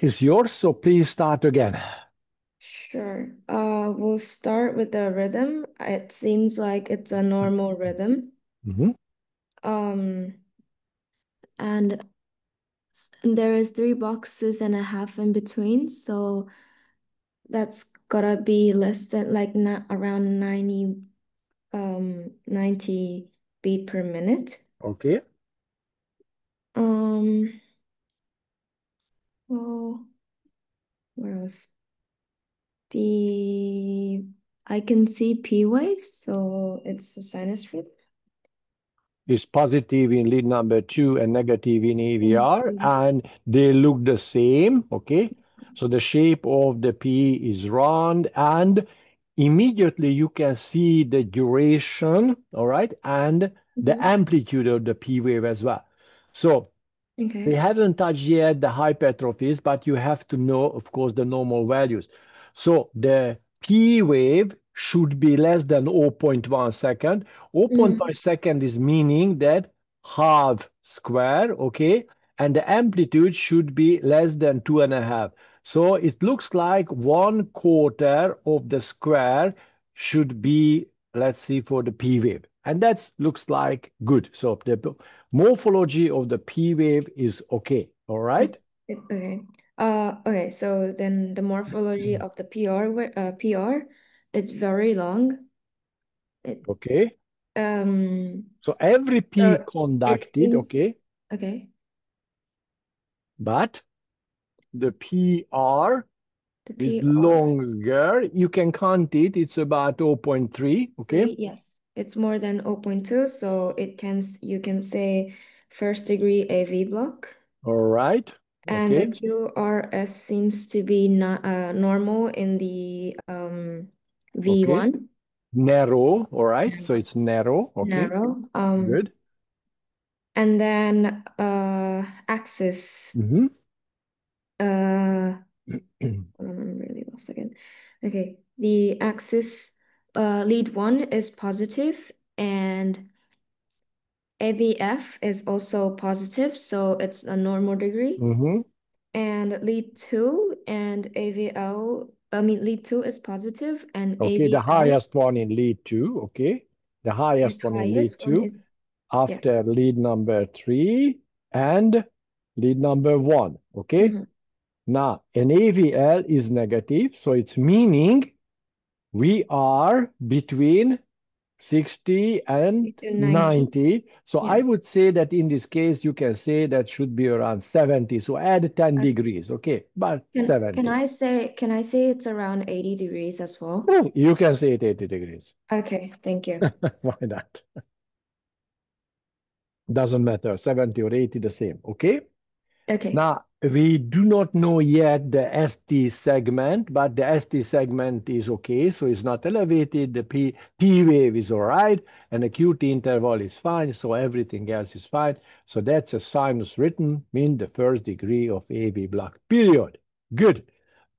is yours, so please start again. Sure. We'll start with the rhythm. It seems like it's a normal rhythm. Mhm. Um, and there is three boxes and a half in between, so that's gotta be less than like not around 90 beat per minute. Okay. Um, well, what else? The I can see P waves, so it's a sinus rhythm. Is positive in lead number two and negative in In AVR, and they look the same. Okay. So the shape of the P is round, and immediately you can see the duration, all right, and the Mhm. amplitude of the P wave as well. So we Okay. haven't touched yet the hypertrophies, but you have to know, of course, the normal values. So the P wave should be less than zero point 0.1 second. 0.1 Mhm. second is meaning that half square, okay? And the amplitude should be less than 2.5. So it looks like 1/4 of the square should be, let's see, for the P wave. And that looks like good. So the morphology of the P wave is okay. All Is right. okay. Okay, so then the morphology of the PR, it's very long. It Okay. um So every P so it conducted, seems okay, okay. but the PR The is PR longer. You can count it. It's about zero point 0.3. Okay. three, yes, it's more than zero point 0.2, so you can say first degree AV block. All right. And the Okay. QRS seems to be not normal in the Okay. V1. Narrow. All right. So it's narrow. Okay. Narrow. Good. And then axis. Mm-hmm. Uh, hold on, I'm really lost again. Okay, the axis lead one is positive and AVF is also positive, so it's a normal degree. Mm-hmm. And lead two and AVL, I mean lead two is positive and Okay. The AVL highest one in lead two. Okay. The is highest one in lead highest. One two is yes. after lead number three and lead number one. Okay. Mm-hmm. Now, an AVL is negative, so it's meaning we are between 60 and To 90. 90. So I Yes. would say that in this case, you can say that should be around 70. So add 10 degrees, okay, but Can 70. can I say it's around 80 degrees as well? Oh, you can say it 80 degrees. Okay, thank you. Why not? Doesn't matter, 70 or 80, the same, okay? Okay. Now, we do not know yet the ST segment, but the ST segment is okay, so it's not elevated. The P wave is all right, and the QT interval is fine, so everything else is fine. So that's a sinus written, mean the first degree of AV block, period. Good,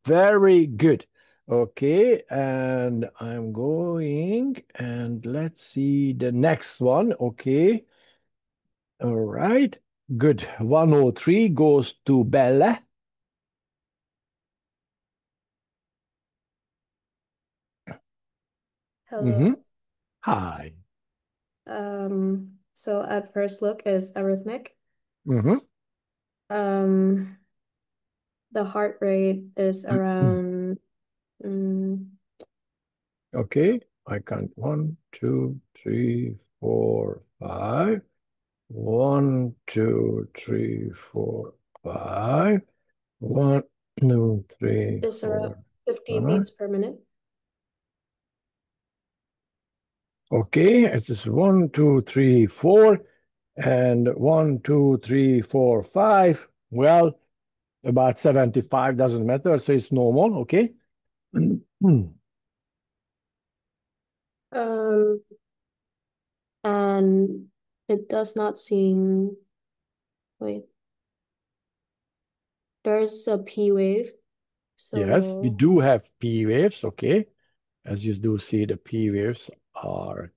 very good. Okay, and I'm going, and let's see the next one, okay. All right, good. 103 goes to Bella. Hmm. Hello. Hi. So at first look is arrhythmic. Hmm. Um, the heart rate is around mm, Okay, I count one, two, three, four, five. One, two, three, four, five. One, two, three, is around four, 50 five. beats per minute. Okay, it is one, two, three, four, and one, two, three, four, five. Well, about 75 doesn't matter, so it's normal. Okay. Um, and it does not seem, wait, there's a P wave. Yes, we So do have P waves. Okay. As you do see, the P waves are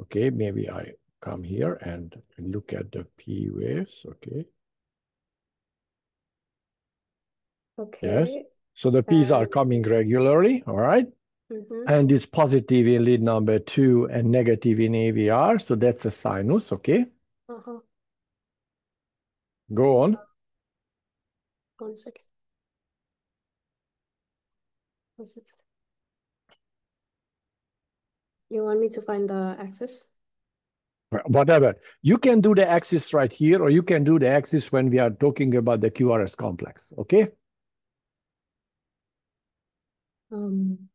okay. Maybe I come here and look at the P waves. Okay. Yes. Okay. So the P's are coming regularly, all right? Mm-hmm. And it's positive in lead number 2 and negative in AVR. So that's a sinus, okay? Uh-huh. Go on. 1 second. Was it? You want me to find the axis? Whatever. You can do the axis right here, or you can do the axis when we are talking about the QRS complex, okay? Um,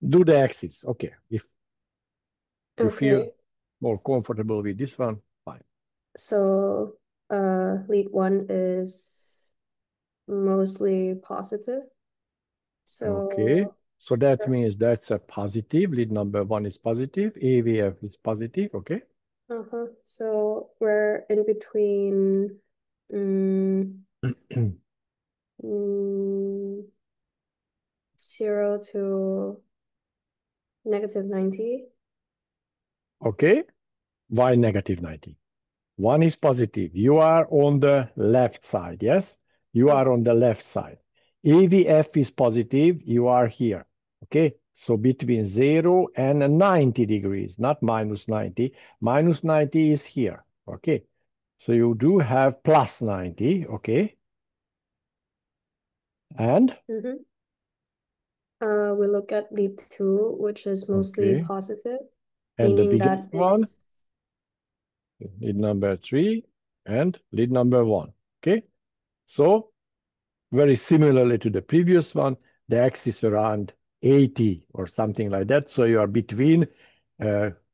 Do the axis, okay. If you feel okay. more comfortable with this one, fine. So, lead 1 is mostly positive. Okay. So, So that means that's a positive. Lead number 1 is positive. AVF is positive, okay? uh-huh. So we're in between mm, mm, 0 to -90. Okay. Why negative 90? 1 is positive. You are on the left side, yes? You are Uh-huh. on the left side. AVF is positive. You are here, okay? So between 0 and 90 degrees, not minus 90. Minus 90 is here, okay? So you do have plus 90, okay? And, Mm-hmm. We look at lead 2, which is mostly okay. positive, And the meaning biggest that one, it's lead number 3 and lead number 1, okay? So very similarly to the previous one, the axis around 80 or something like that. So you are between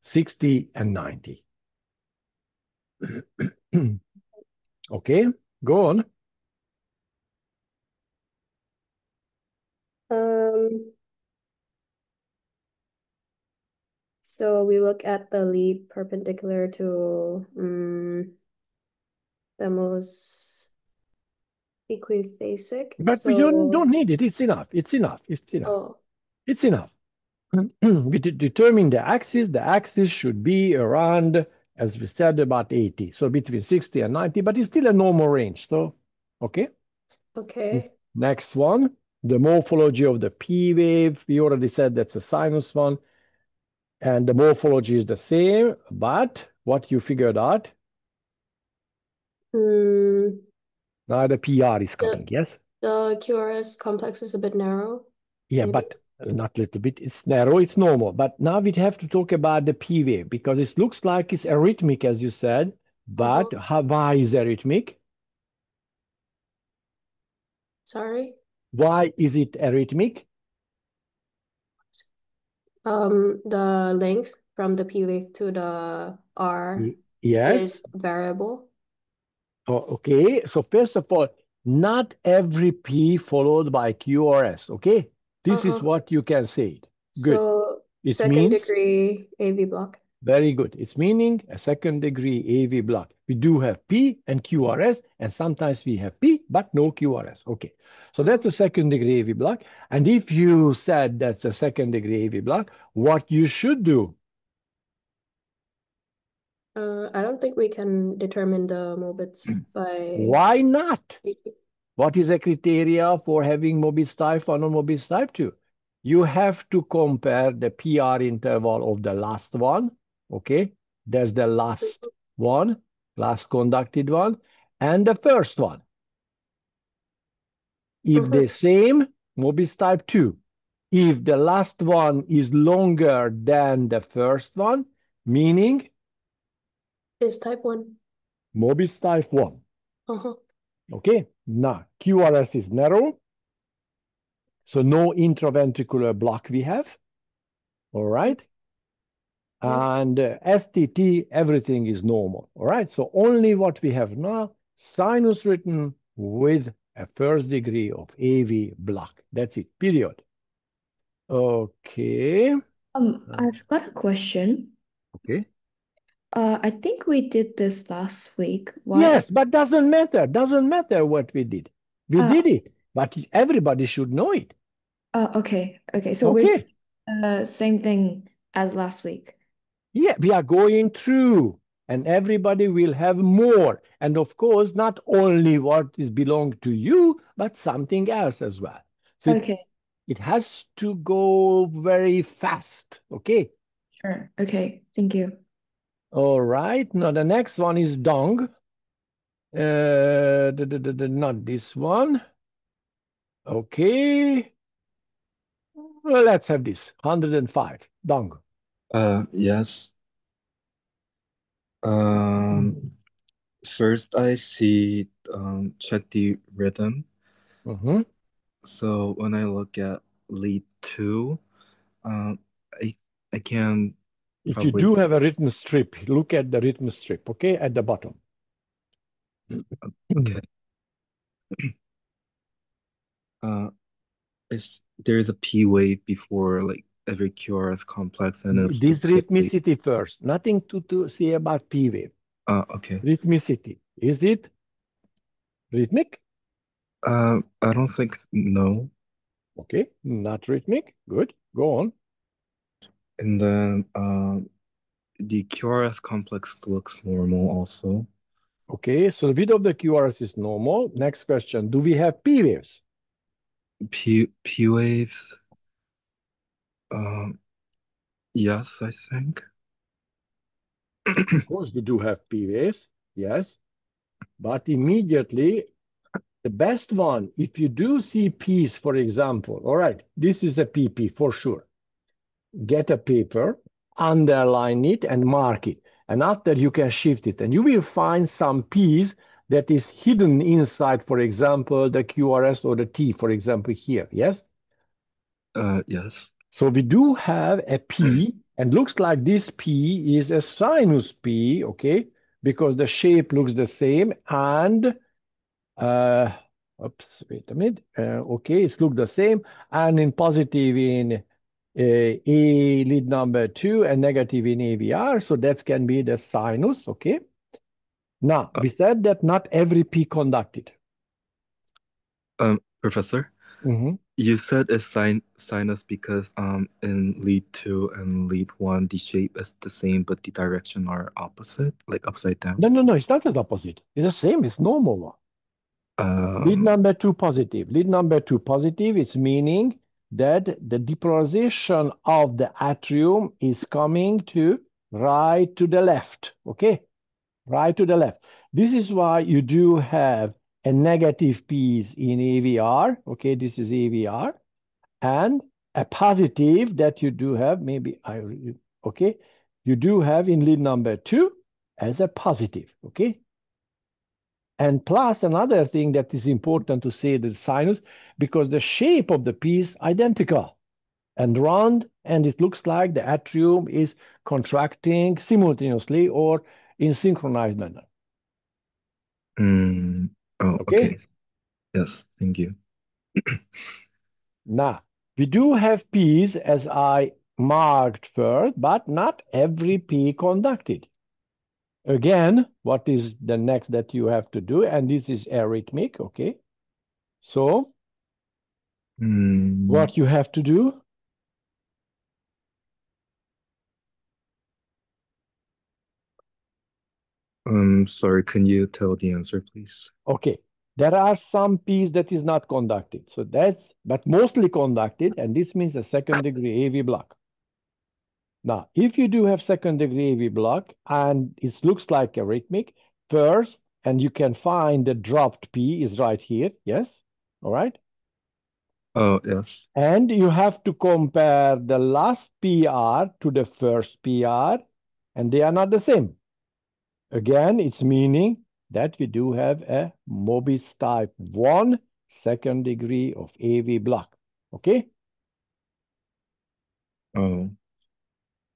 60 and 90. Okay, go on. um so we look at the lead perpendicular to the most equiphasic. But we So, don't need it. It's enough. It's enough. It's enough. oh, It's enough. We determine the axis. The axis should be around, as we said, about 80. So between 60 and 90, but it's still a normal range. So, okay. okay. Next one, the morphology of the P wave. We already said that's a sinus one. And the morphology is the same, but what you figured out, Hmm. now the PR is The coming, yes? the QRS complex is a bit narrow, Yeah, maybe. but not a little bit. It's narrow, it's normal. But now we have to talk about the P wave because it looks like it's arrhythmic, as you said. Uh-huh. But why is arrhythmic? Sorry. Why is it arrhythmic? The length from the P wave to the R Yes. is variable. Oh, okay. So first of all, not every P followed by Q or S. Okay. This is Uh-huh. what you can say. Good. So It second means degree AV block. very good. It's meaning a second degree AV block. We do have P and QRS, and sometimes we have P, but no QRS. Okay. So Uh-huh. that's a second degree AV block. And if you said that's a second degree AV block, what you should do? I don't think we can determine the Mobits by Why not? the What is a criteria for having Mobitz type 1 or Mobitz type 2? You have to compare the PR interval of the last one. Okay. That's the last one, last conducted one, and the first one. If uh-huh. the same, Mobis type 2. If the last one is longer than the first one, meaning Is type 1. Mobis type 1. Uh-huh. Okay, now QRS is narrow, so no intraventricular block we have. All right. Yes. And STT, everything is normal. All right. So only what we have now, sinus written with a first degree of AV block. That's it, period. Okay. I've got a question. Okay. I think we did this last week. Why? Yes, but doesn't matter. Doesn't matter what we did. We did Okay. it, but everybody should know it. Okay. Okay. So we're Okay. same thing as last week. Yeah, we are going through and everybody will have more. And of course, not only what is belong to you, but something else as well. So Okay, it has to go very fast. Okay. sure. Okay, thank you. All right. Now the next one is dong. Not this one. Okay. Well, let's have this. 105. Dong. Yes. Um, First I see check the rhythm. Mhm. So when I look at lead two, um, I I can If you probably do have a rhythm strip, look at the rhythm strip, okay, at the bottom. okay. Uh, is there is a P wave before like every QRS complex and it's This repeatedly. rhythmicity first. Nothing to say about P wave. Okay. Rhythmicity. Is it rhythmic? I don't think no. Okay, not rhythmic. Good. Go on. And then the QRS complex looks normal also. Okay, so the width of the QRS is normal. Next question. Do we have P waves? P waves. Um, yes, I think. Of course, we do have P waves. Yes. But immediately, the best one, if you do see P's, for example, all right, this is a PP for sure. Get a paper, underline it, and mark it. And after you can shift it, and you will find some piece that is hidden inside, for example, the QRS or the T, for example, here. Yes? Yes. So we do have a P, and looks like this P is a sinus P, okay? Because the shape looks the same, and uh, oops, wait a minute. Okay, it's look the same, and in positive in A lead number 2 and negative in AVR. So that can be the sinus. Okay. Now, Uh, we said that not every P conducted. Professor, Mhm. you said it's sinus because in lead two and lead one the shape is the same but the direction are opposite, like upside down. No, no, no. It's not the opposite. It's the same. It's normal one. Lead Um. number 2 positive. Lead number 2 positive is meaning that the depolarization of the atrium is coming to right to the left. Okay. Right to the left. This is why you do have a negative piece in AVR. Okay, this is AVR, and a positive that you do have, okay, you do have in lead number 2 as a positive. Okay, and plus another thing that is important to say the sinus, because the shape of the piece identical and round, and it looks like the atrium is contracting simultaneously or in synchronized manner. mm, oh, Okay. okay. Yes, thank you. Now, we do have P's as I marked first, but not every P conducted. Again, what is the next that you have to do? And this is arrhythmic, okay? So, Mm, what you have to do? sorry, can you tell the answer, please? Okay, there are some P's that is not conducted. So but mostly conducted, and this means a second degree AV block. Now, if you do have second degree AV block and it looks like a rhythmic, first, and you can find the dropped P is right here. Yes. All right. Oh, yes. And you have to compare the last PR to the first PR, and they are not the same. Again, it's meaning that we do have a Mobis type 1 second degree of AV block. Okay. Oh,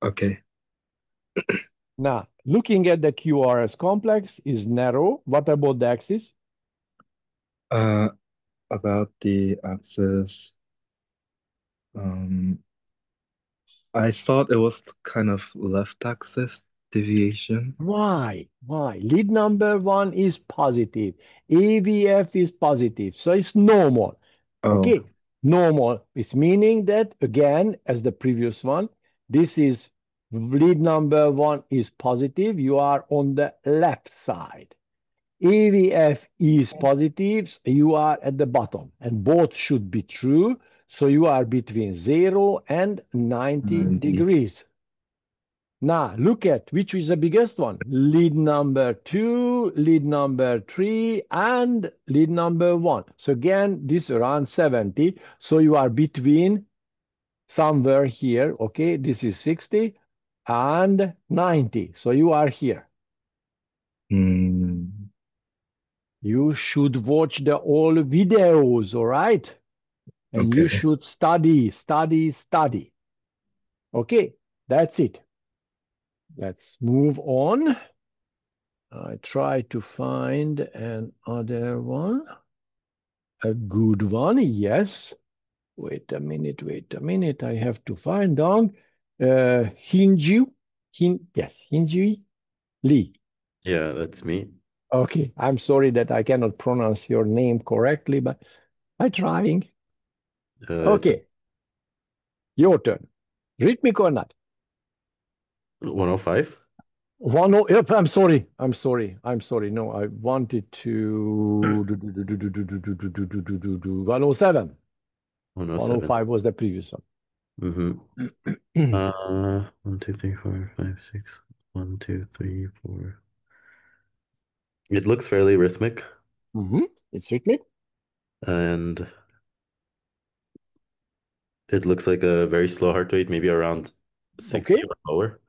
okay. Now, looking at the QRS complex is narrow. What about the axis? Uh, about the axis, um, I thought it was kind of left axis deviation. Why? Why? Lead number 1 is positive. AVF is positive. So it's normal. Oh, Okay. Normal. It's meaning that, again, as the previous one, this is Lead number 1 is positive. You are on the left side. AVF is positive. You are at the bottom. And both should be true. So you are between 0 and 90 90. degrees. Now, look at which is the biggest one. Lead number 2, lead number 3, and lead number 1. So again, this around 70. So you are between somewhere here. Okay, this is 60 and 90. So you are here. Mm, You should watch the all videos, all right? And you okay. should study, study, study. Okay, that's it. Let's move on. I try to find another one. A good one, yes. Wait a minute, wait a minute. I have to find Dong. Hinju. Yes, Hinji Lee. Yeah, that's me. Okay, I'm sorry that I cannot pronounce your name correctly, but I'm trying. It's Okay, your turn. Rhythmic or not? 105. Yep, I'm sorry. I'm sorry. I'm sorry. No, I wanted to do 107. 107. 105 was the previous Mm-hmm. one. 1, 2, 3, 4, 5, 6. 1, 2, 3, 4. It looks fairly rhythmic, It's rhythmic. and it looks like a very slow heart rate, maybe around 60 Okay. or lower.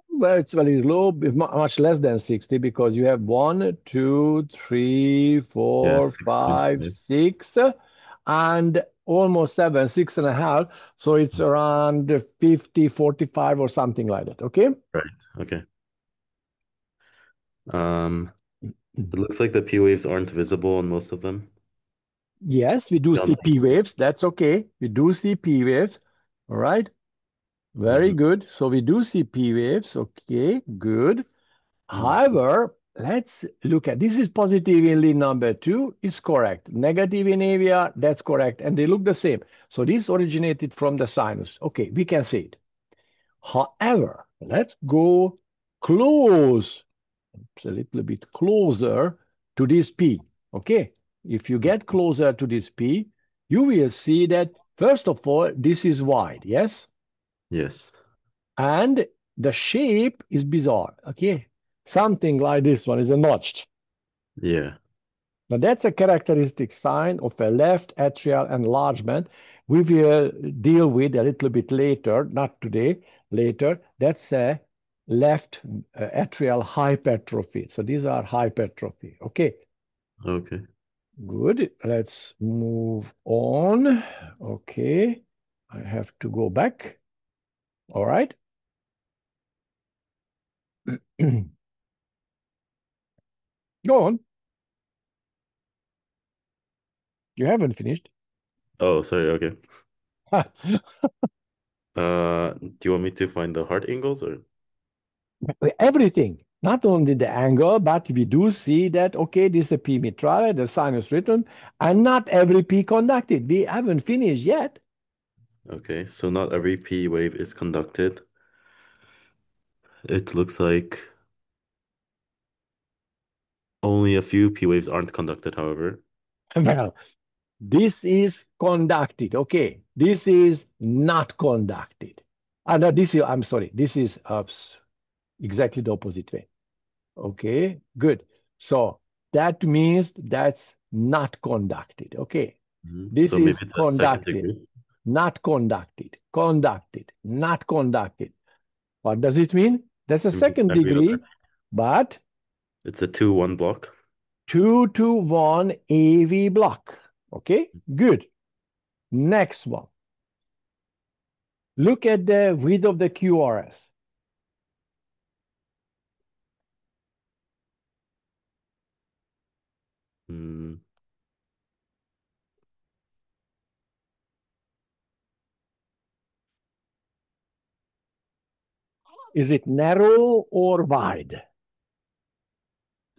Well, it's very low, much less than 60 because you have 1, 2, 3, Yeah, 4, 5, 6.5. 6, and almost 7, 6.5. So it's around 50, 45 or something like that. Okay. Right. Okay. It looks like the P waves aren't visible on most of them. Yes, we do Yeah. see P waves. That's okay. We do see P waves. All right. Very Mhm. good. So we do see P waves. Okay, good. Mhm. However, let's look at this is positive in lead number 2. It's correct. Negative in AVR, that's correct. And they look the same. So this originated from the sinus. Okay, we can see it. However, let's go close, a little bit closer to this P. Okay, if you get closer to this P, you will see that, first of all, this is wide, yes? Yes. And the shape is bizarre, okay? Something like this one is a notched. Yeah. Now that's a characteristic sign of a left atrial enlargement. We will deal with a little bit later, not today, later. That's a left atrial hypertrophy. So these are hypertrophy. Okay, Okay. good. Let's move on. Okay, I have to go back. All right. Go on. You haven't finished. Oh, sorry. Okay. Do you want me to find the heart angles or? Everything, not only the angle, but we do see that, okay, this is the P mitrale, the sinus rhythm, and not every P conducted. We haven't finished yet. Okay, so not every P wave is conducted. It looks like only a few P waves aren't conducted, however. Well, this is conducted, okay. This is not conducted. No, this is, I'm sorry, this is exactly the opposite way. Okay, good. So that means that's not conducted, okay. This So maybe is it's a second conducted. degree. Not conducted, conducted, not conducted. What does it mean? That's a Maybe second every other. degree, but It's a 2-1 block. 2 to 1 AV block. Okay, good. Next one. Look at the width of the QRS. Mm, Is it narrow or wide?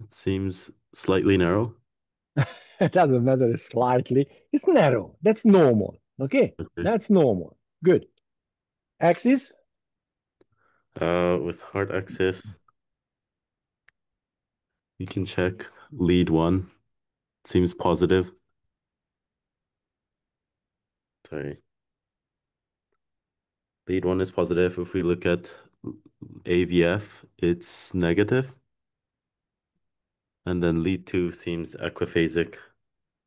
it seems slightly narrow. It doesn't matter slightly. It's narrow. That's normal. Okay, Okay. that's normal. Good. Axis? With heart axis, you can check lead 1. Seems positive. Sorry. Lead 1 is positive. If we look at AVF, it's negative. And then lead 2 seems equiphasic.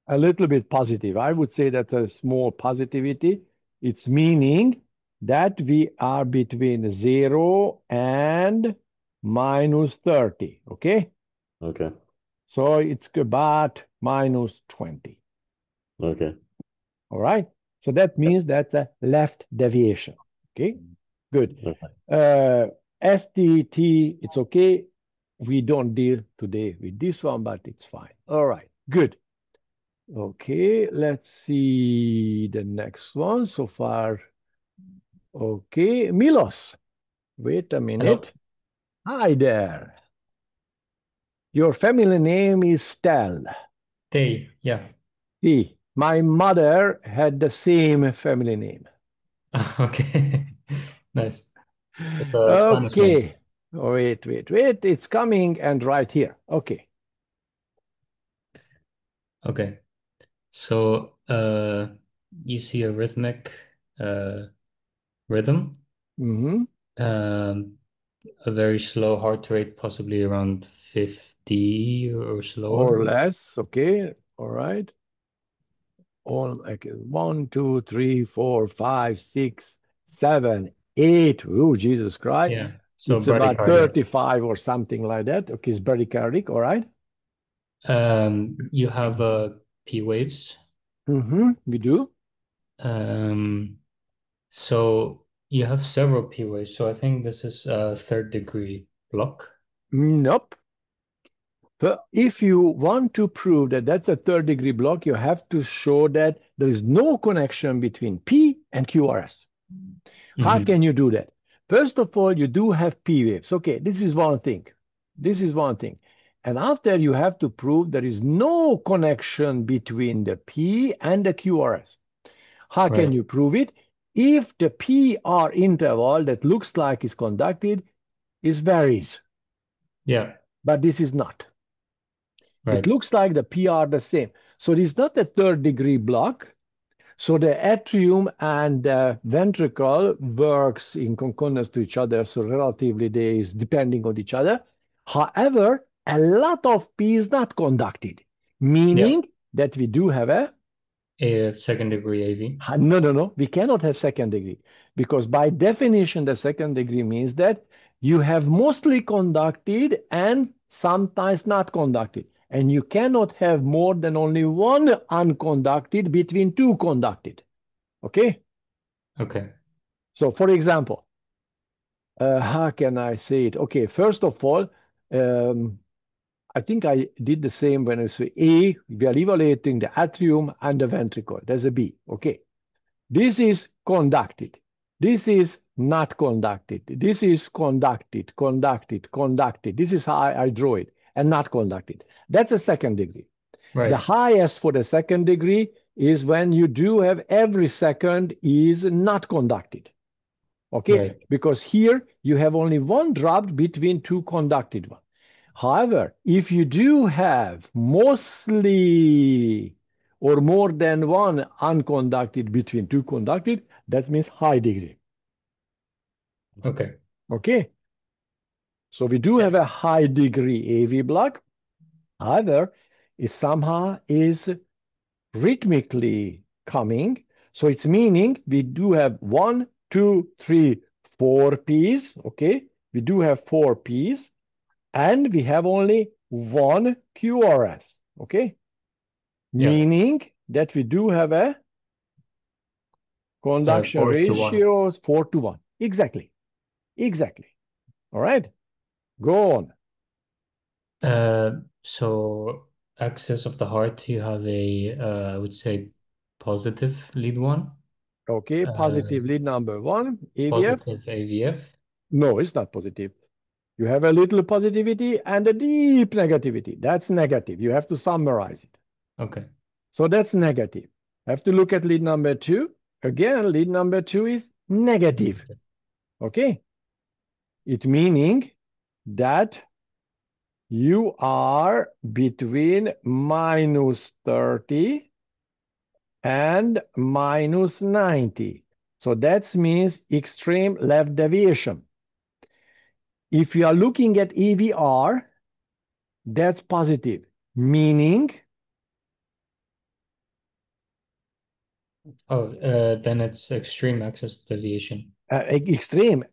A little bit positive. I would say that's a small positivity. It's meaning that we are between 0 and minus 30. Okay. Okay. So it's about minus 20. Okay. All right. So that means that's a left deviation. Okay. Good. Okay. STT, it's okay. We don't deal today with this one, but it's fine. All right. Good. Okay. Let's see the next one. So far. Okay. Milos. Wait a minute. Hello. Hi there. Your family name is Stel. Tay, yeah. My mother had the same family name. Okay. Nice. It's a Spanish name. Okay. Wait. It's coming and right here. Okay. Okay. So you see a rhythmic rhythm, Mm-hmm. a very slow heart rate, possibly around 50 or Or slower. less. Okay. All right. All okay. 1, 2, 3, 4, 5, 6, 7, 8. Oh, Jesus Christ. Yeah. So It's about bradycardia. 35 or something like that. Okay, it's bradycardic. All right. You have P waves. Mm-hmm. We do. So you have several P waves. So I think this is a third degree block. Nope. But if you want to prove that that's a third degree block, you have to show that there is no connection between P and QRS. How can you do that? First of all, you do have P waves. Okay, this is one thing. This is one thing. And after you have to prove there is no connection between the P and the QRS. How can Right. you prove it? If the PR interval that looks like is conducted is varies, Yeah. but this is not. It Right. looks like the PR the same. So it is not a third degree block. So the atrium and the ventricle works in concordance to each other. So relatively they is depending on each other. However, a lot of P is not conducted, Yeah. meaning that we do have a Second degree AV. no. We cannot have second degree because by definition, the second degree means that you have mostly conducted and sometimes not conducted. And you cannot have more than only one unconducted between two conducted. Okay? Okay. So, for example, how can I say it? Okay, first of all, um, I think I did the same when I say A, we are evaluating the atrium and the ventricle. There's a B. Okay. This is conducted. This is not conducted. This is conducted. This is how I draw it, and not conducted. That's a second degree. Right. The highest for the second degree is when you do have every second is not conducted. Okay, Right. because here you have only one dropped between two conducted ones. However, if you do have mostly or more than one unconducted between two conducted, that means high degree. Okay. Okay, so we do have Yes. a high degree AV block. However, it somehow is rhythmically coming. So it's meaning we do have 1, 2, 3, 4 P's. Okay, we do have 4 P's, and we have only one QRS. Okay, Yeah. meaning that we do have a conduction 4 to 1. ratio 4 to 1. Exactly. All right, go on. So axis of the heart, you have a I would say positive lead one, Okay, positive lead number 1, AVF. positive AVF. No, it's not positive. You have a little positivity and a deep negativity. That's negative. You have to summarize it. Okay. So that's negative. Have to look at lead number 2. Again, lead number 2 is negative. Okay. It meaning that you are between minus 30 and minus 90. So that means extreme left deviation. If you are looking at EVR, that's positive, meaning then it's extreme axis deviation. extreme.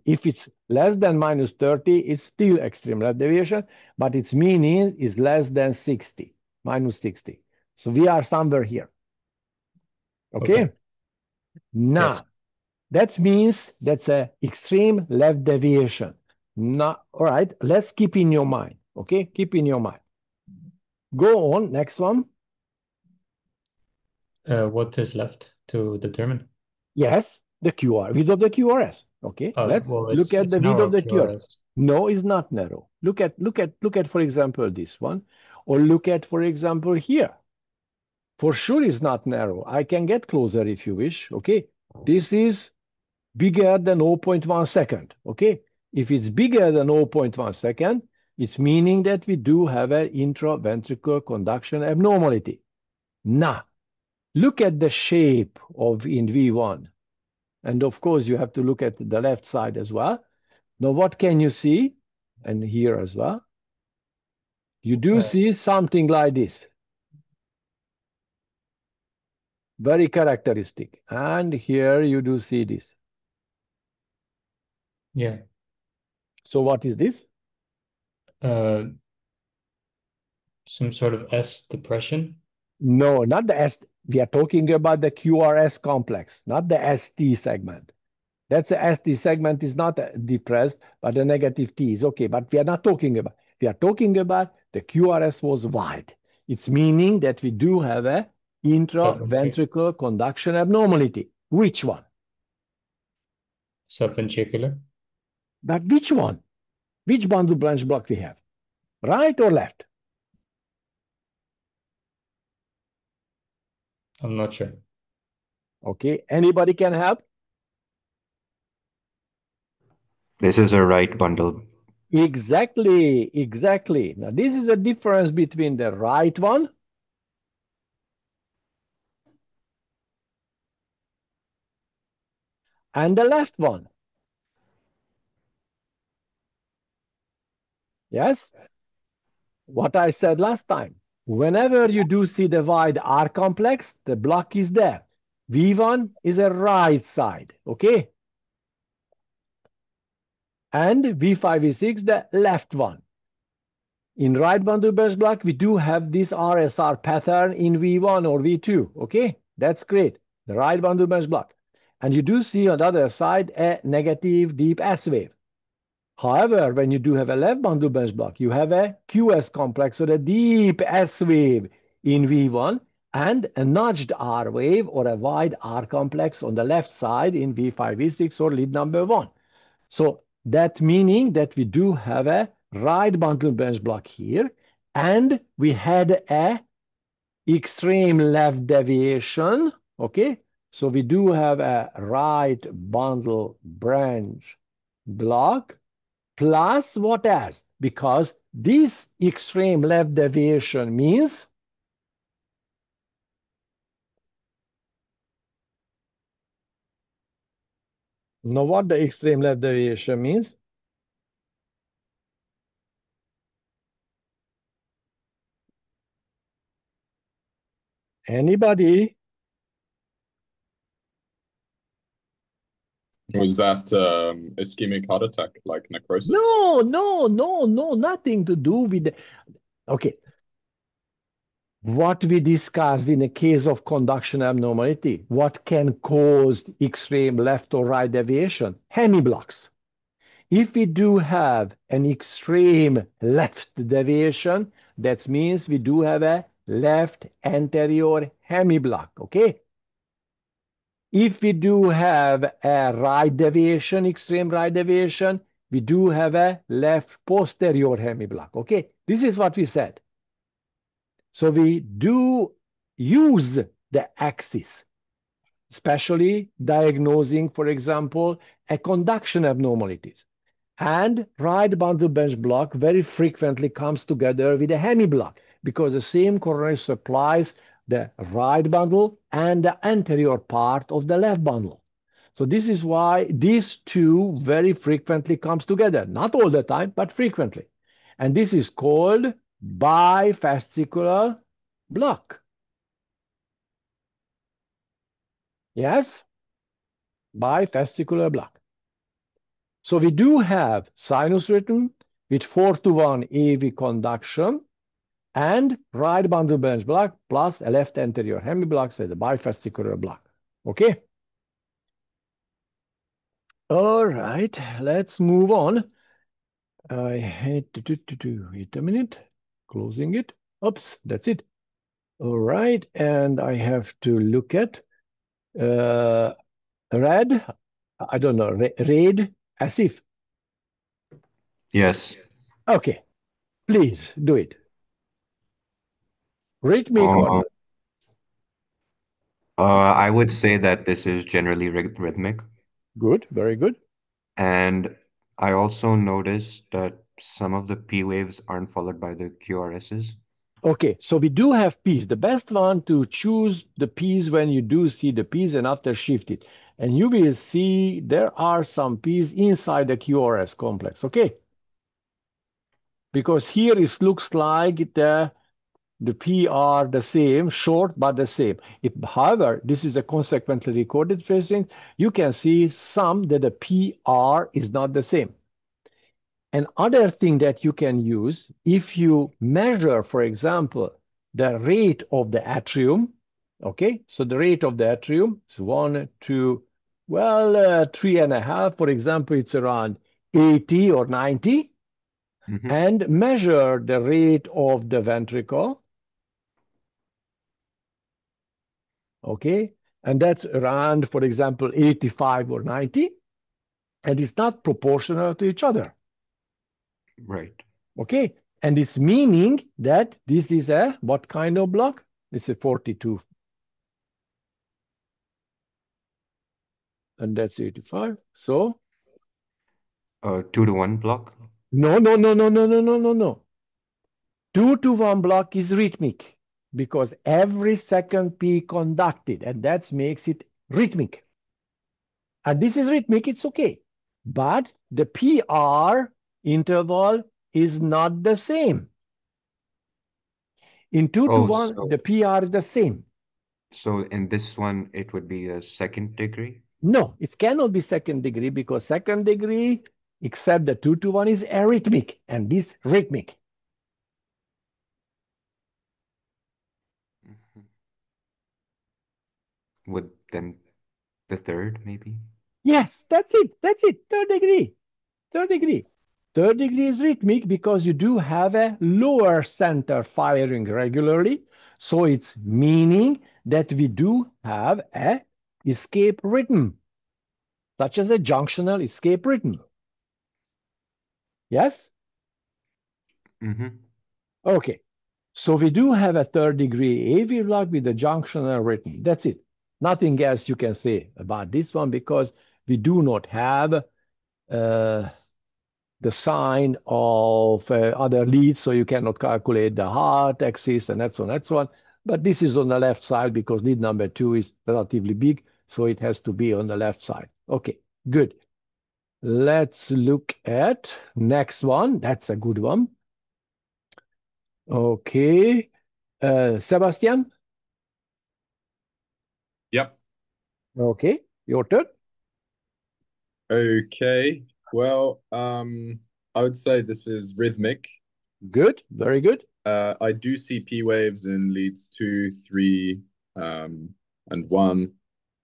If it's less than minus 30, it's still extreme left deviation, but its meaning is less than 60, minus 60. So we are somewhere here. Okay? Now, Yes. that means that's a extreme left deviation. Now, all right, let's keep in your mind. Okay? Keep in your mind. Go on, next one. What is left to determine? Yes, the QR, width of the QRS. Okay, let's Well, look at it's the width narrow of the QR. QRS. No, it's not narrow. Look at, for example, this one, or look at, for example, here. For sure, it's not narrow. I can get closer if you wish. Okay, this is bigger than 0.1 second. Okay, if it's bigger than 0.1 second, it's meaning that we do have an intraventricular conduction abnormality. Now, look at the shape of in V1. And of course, you have to look at the left side as well. Now, what can you see? And here as well. You do see something like this. Very characteristic. And here you do see this. Yeah. So what is this? Some sort of S depression. No, not the S. We are talking about the QRS complex, not the ST segment. That's the ST segment is not depressed, but the negative T is okay. But we are not talking about. We are talking about the QRS was wide. It's meaning that we do have a intraventricular conduction abnormality. Which one? Subventricular. But which one? Which bundle branch block we have? Right or left? I'm not sure. Okay, anybody can help? This is a right bundle. Exactly, exactly. Now, this is the difference between the right one and the left one. Yes? What I said last time. Whenever you do see the wide R complex, the block is there. V1 is a right side, okay? And V5, V6, the left one. In right bundle branch block, we do have this RSR pattern in V1 or V2, okay? That's great, the right bundle branch block. And you do see on the other side a negative deep S wave. However, when you do have a left bundle branch block, you have a QS complex or a deep S wave in V1 and a nudged R wave or a wide R complex on the left side in V5, V6 or lead number 1. So that meaning that we do have a right bundle branch block here and we had a extreme left deviation, okay? So we do have a right bundle branch block plus what else? Because this extreme left deviation means know what the extreme left deviation means? Anybody? Was that ischemic heart attack, like necrosis? No, nothing to do with the... Okay. What we discussed in a case of conduction abnormality, what can cause extreme left or right deviation? Hemiblocks. If we do have an extreme left deviation, that means we do have a left anterior hemiblock, okay? If we do have a right deviation, extreme right deviation, we do have a left posterior hemiblock, okay? This is what we said. So we do use the axis, especially diagnosing, for example, a conduction abnormalities. And right bundle bench block very frequently comes together with a hemi block because the same coronary supplies the right bundle and the anterior part of the left bundle. So this is why these two very frequently comes together. Not all the time, but frequently. And this is called bifascicular block. Yes? Bifascicular block. So we do have sinus rhythm with 4-to-1 AV conduction and right bundle branch block plus a left anterior hemi block, so the bifascicular block. Okay? All right, let's move on. I had to wait a minute, closing it. Oops, that's it. All right, and I have to look at red, I don't know, red, as if. Yes. Okay, please do it. Rhythmic or not? I would say that this is generally rhythmic. Good, very good. And I also noticed that some of the P waves aren't followed by the QRSs. Okay, so we do have P's. The best one to choose the P's when you do see the P's and after shift it. And you will see there are some P's inside the QRS complex, okay? Because here it looks like the P are the same, short but the same. However, this is a consequently recorded tracing. You can see some that the PR is not the same. Another thing that you can use, if you measure, for example, the rate of the atrium, okay? So the rate of the atrium is 1, 2, well, 3.5. For example, it's around 80 or 90. And measure the rate of the ventricle, okay? And that's around, for example, 85 or 90. And it's not proportional to each other. Right. Okay, and it's meaning that this is a what kind of block? It's a 42. And that's 85. So 2-to-1 block. no. 2-to-1 block is rhythmic because every second P conducted, and that makes it rhythmic. And this is rhythmic, it's okay. But the PR interval is not the same. In 2-to-1, so the PR is the same. So in this one, it would be a second degree? No, it cannot be second degree because second degree, except the 2-to-1 is arrhythmic and this rhythmic. Would then the third, maybe? Yes, that's it. That's it. Third degree. Third degree. Third degree is rhythmic because you do have a lower center firing regularly. So it's meaning that we do have a escape rhythm, such as a junctional escape rhythm. Yes? Okay. So we do have a third degree AV block with the junctional rhythm. That's it. Nothing else you can say about this one because we do not have the sign of other leads, so you cannot calculate the heart axis and that's so on, that's so on. But this is on the left side because lead number 2 is relatively big, so it has to be on the left side. Okay, good. Let's look at next one. That's a good one. Okay. Sebastian? Yep. Okay, your turn. Okay. Well, I would say this is rhythmic. Good, very good. I do see P waves in leads 2, 3, and 1.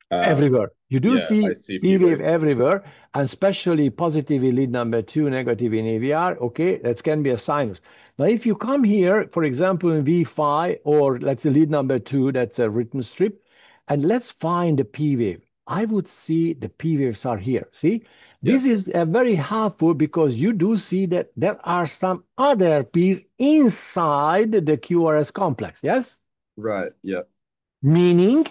Everywhere. You do yeah, see I see P P wave waves. everywhere, and especially positive in lead number 2, negative in AVR. Okay, that can be a sinus. Now, if you come here, for example, in V5, or let's say lead number 2, that's a written strip, and let's find the P wave. I would see the P waves are here. See, this is very helpful because you do see that there are some other P's inside the QRS complex. Yes? Right. Yeah. Meaning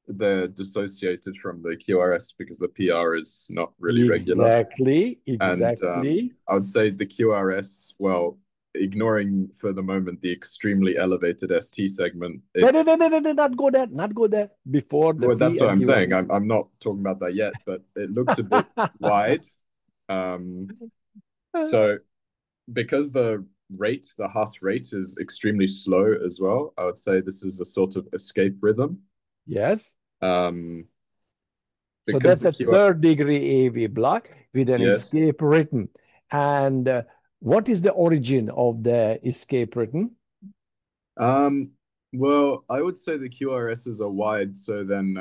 they're dissociated from the QRS because the PR is not really regular. Exactly, And exactly. I would say the QRS, well, ignoring for the moment the extremely elevated ST segment, Wait, it's not go there, not go there. Before the well, P that's what and I'm Q saying. I'm not talking about that yet, but it looks a bit wide. So because the heart rate is extremely slow as well, I would say this is a sort of escape rhythm. Yes. Um, So because that's the a QR, third degree AV block with an yes. escape rhythm. And what is the origin of the escape rhythm? Well, I would say the QRSs are wide, so then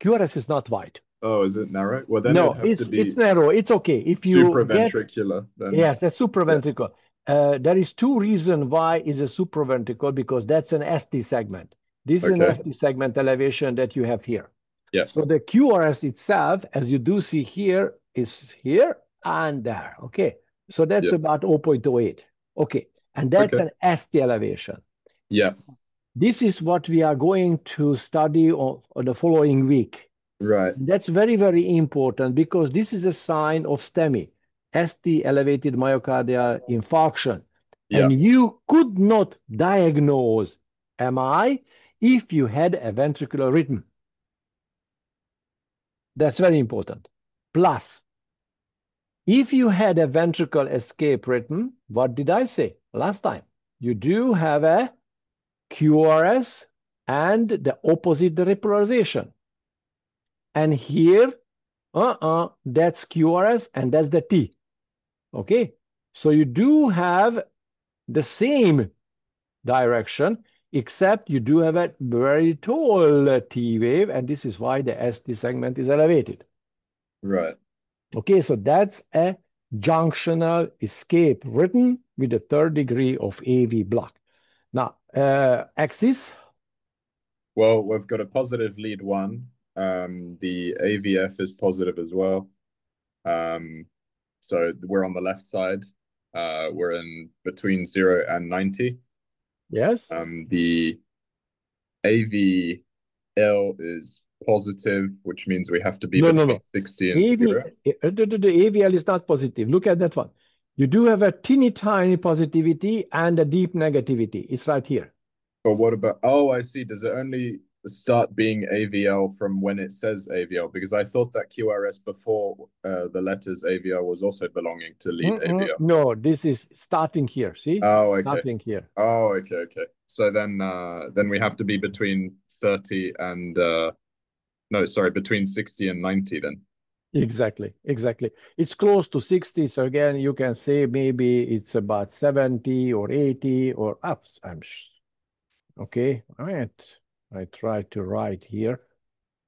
QRS is not wide. oh, is it narrow? Well, then No, it'd have to be it's narrow. It's okay. If you get, supraventricular, then yes, that's yeah. supraventricle. There is two reasons why is a supraventricle, because that's an ST segment. This is an Okay. ST segment elevation that you have here. Yeah. So the QRS itself, as you do see here, is here and there. Okay. So that's Yeah. about 0.08. Okay. And that's Okay. an ST elevation. Yeah. This is what we are going to study on the following week. Right. That's very, very important because this is a sign of STEMI, ST elevated myocardial infarction. Yeah. And you could not diagnose MI if you had a ventricular rhythm. That's very important. Plus, if you had a ventricle escape rhythm, what did I say last time? You do have a QRS and the opposite repolarization. And here, that's QRS and that's the T. Okay, so you do have the same direction, except you do have a very tall T wave, and this is why the ST segment is elevated. Right. Okay, so that's a junctional escape rhythm with a third degree of AV block. Now, axis. Well, we've got a positive lead one. The AVF is positive as well. So we're on the left side. We're in between 0 and 90. Yes. The AVL is positive, which means we have to be between 60 and 0. The AVL is not positive. Look at that one. You do have a teeny tiny positivity and a deep negativity. It's right here. But what about, oh, I see. Does it only start being AVL from when it says AVL? Because I thought that QRS before the letters AVL was also belonging to lead AVL. No, this is starting here. See? Oh, okay. Starting here. Oh, okay. So then we have to be between 30 and no, sorry, between 60 and 90 then. Exactly. It's close to 60. So again, you can say maybe it's about 70 or 80 or up. Okay. All right. I try to write here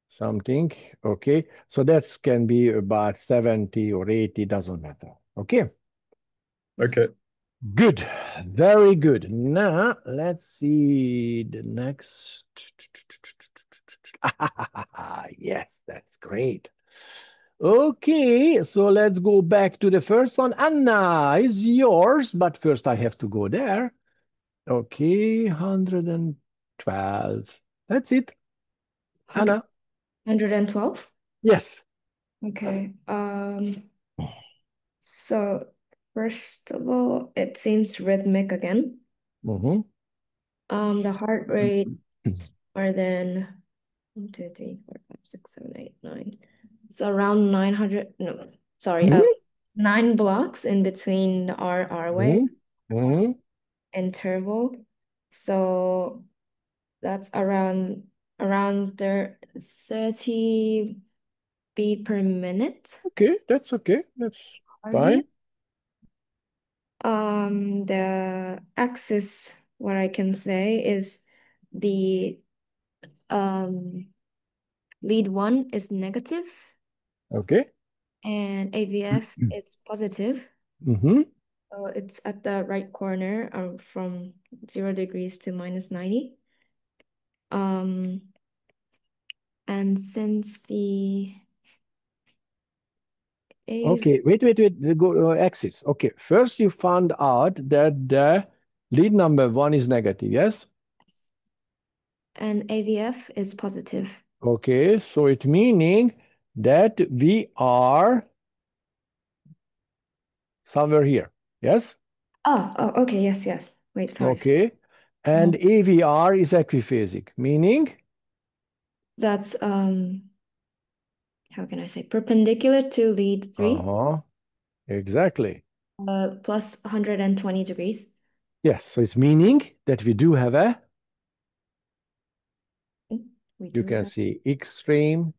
something. Okay. So that can be about 70 or 80, doesn't matter. Okay. Okay. Good. Very good. Now let's see the next. Yes, that's great. Okay, so let's go back to the first one. Anna is yours, but first I have to go there. Okay, 112. That's it. Anna? 112? Yes. Okay. So first of all, it seems rhythmic again. Mm-hmm. The heart rate are then 1, 2, 3, 4, 5, 6, 7, 8, 9. So around 900. No, sorry. 9 blocks in between the R wave interval. So that's around 30 beat per minute. Okay, that's okay. That's fine. The axis, what I can say is the lead one is negative Okay. and AVF is positive. Mm-hmm. So it's at the right corner from 0 degrees to -90. And since the Okay, wait. Go axis. Okay, first you found out that the lead number 1 is negative, yes? and AVF is positive. Okay, so it meaning that we are somewhere here. Yes? Oh, okay, yes. Wait, sorry. Okay. And AVR is equiphasic, meaning That's how can I say, perpendicular to lead 3, exactly. plus 120 degrees. Yes, so it's meaning that we do have a, We you do can have see extreme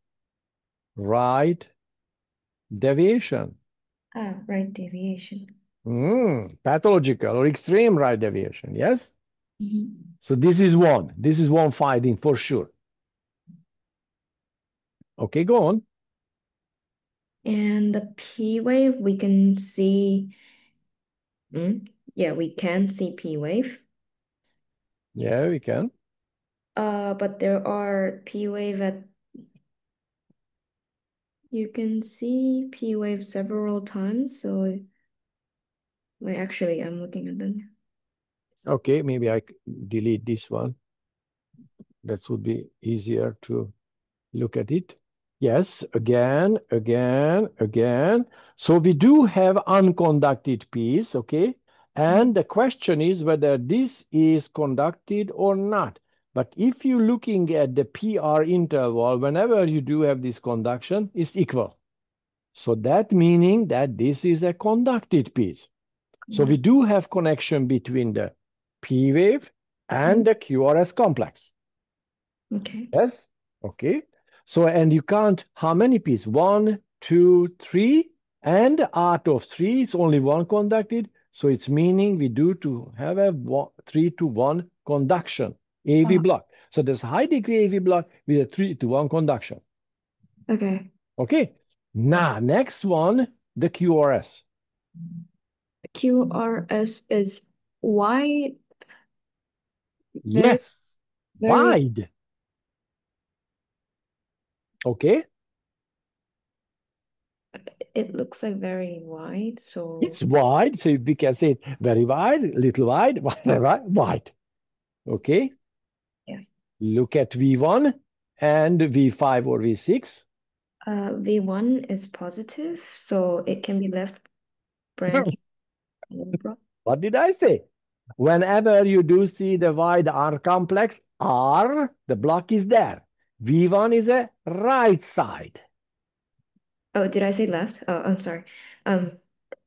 right deviation. right deviation. Pathological or extreme right deviation. Yes? Mhm. So this is one. This is one finding for sure. Okay, go on. And the P wave, we can see, yeah, we can see P wave. Yeah, we can. But there are P wave at, you can see P wave several times. So, wait, actually, I'm looking at them. Okay, maybe I delete this one. That would be easier to look at it. Yes, again. So we do have unconducted piece, okay? And the question is whether this is conducted or not. But if you're looking at the PR interval, whenever you do have this conduction, it's equal. So that meaning that this is a conducted piece. So we do have connection between the P wave and the QRS complex. Okay. Yes? Okay. So, and you count how many pieces? 1, 2, 3. And out of 3, it's only one conducted. So it's meaning we do to have a 3-to-1 conduction, AV block. So there's high degree AV block with a 3-to-1 conduction. Okay. Okay. Now, next one, the QRS. QRS is wide, Yes. very, Wide. Okay. it looks like very wide. So, It's wide. So we can say it very wide, little wide, wide. Okay. yes. Look at V1 and V5 or V6. V1 is positive, so it can be left branch. What did I say? Whenever you do see the wide R complex, R, the block is there. V1 is a right side. Oh, did I say left? Oh, I'm sorry.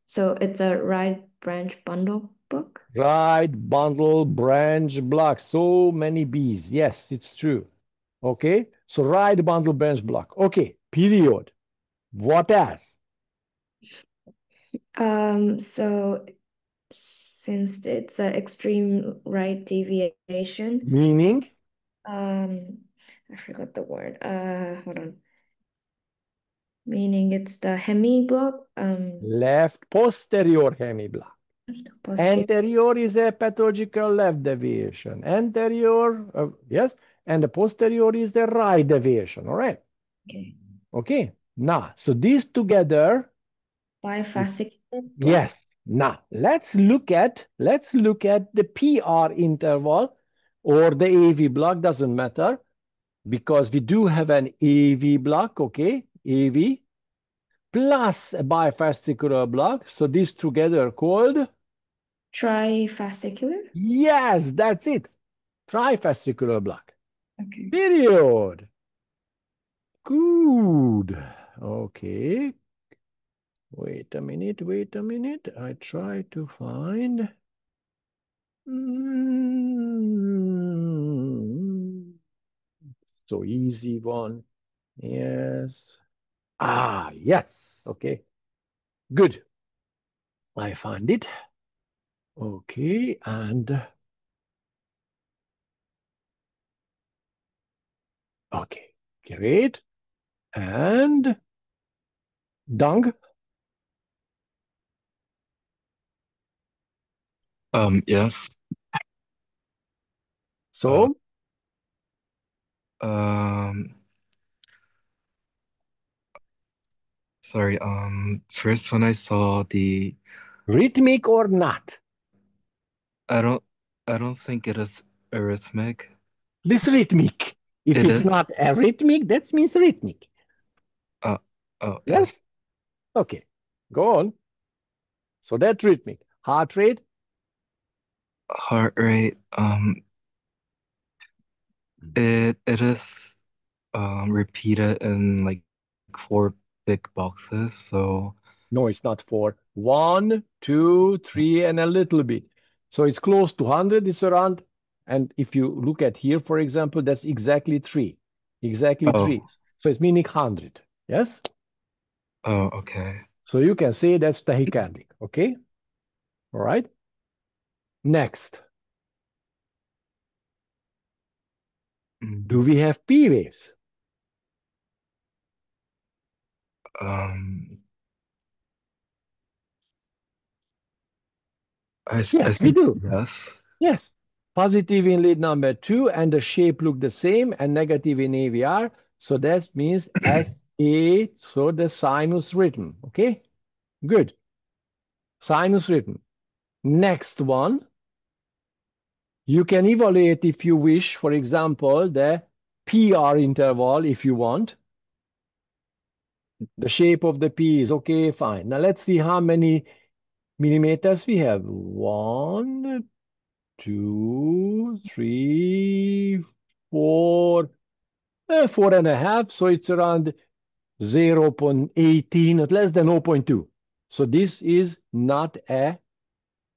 So it's a right branch bundle book. Right bundle branch block. So many B's. Yes, it's true. Okay. So right bundle branch block. Okay. Period. What else? So since it's an extreme right deviation, Meaning I forgot the word. Hold on. Meaning it's the hemi block. left posterior hemiblock. Posterior. Anterior is a pathological left deviation. Anterior, yes, and the posterior is the right deviation. All right. Okay. Okay. Now, so these together. Bifascicular block. Yes. Now, let's look at the PR interval or the AV block. Doesn't matter because we do have an AV block. Okay, AV plus a bifascicular block. So these together called. Trifascicular. Yes, that's it. Trifascicular block. Okay. Period. Good. Okay. Wait a minute. I try to find. So easy one. Yes. Yes. Okay. Good. I find it. Okay. And okay. Great. And dung. Yes. So Um, sorry. First when I saw the, rhythmic or not? I don't think it is arrhythmic. This rhythmic. If It it's is. not arrhythmic, that means rhythmic. Oh, yes. Yes? Okay, go on. So that's rhythmic. Heart rate, Heart rate. It is repeated in like four big boxes. So no, it's not 4. 1, 2, 3, and a little bit. So it's close to 100, it's around. And if you look at here, for example, that's exactly 3. Exactly 3. oh So it's meaning 100. Yes? okay. So you can say that's tachycardic. Okay? All right? Next, do Mm, we have P waves? Um, I Yes, we think do. yes. Yes. Positive in lead number 2, and the shape look the same, and negative in AVR. So that means SA, so the sinus rhythm. Okay? Good. Sinus rhythm. Next one, you can evaluate if you wish, for example, the PR interval if you want. The shape of the P is okay, fine. Now let's see how many millimeters we have. 1, 2, 3, 4, 4.5. So it's around 0.18, at less than 0.2. So this is not a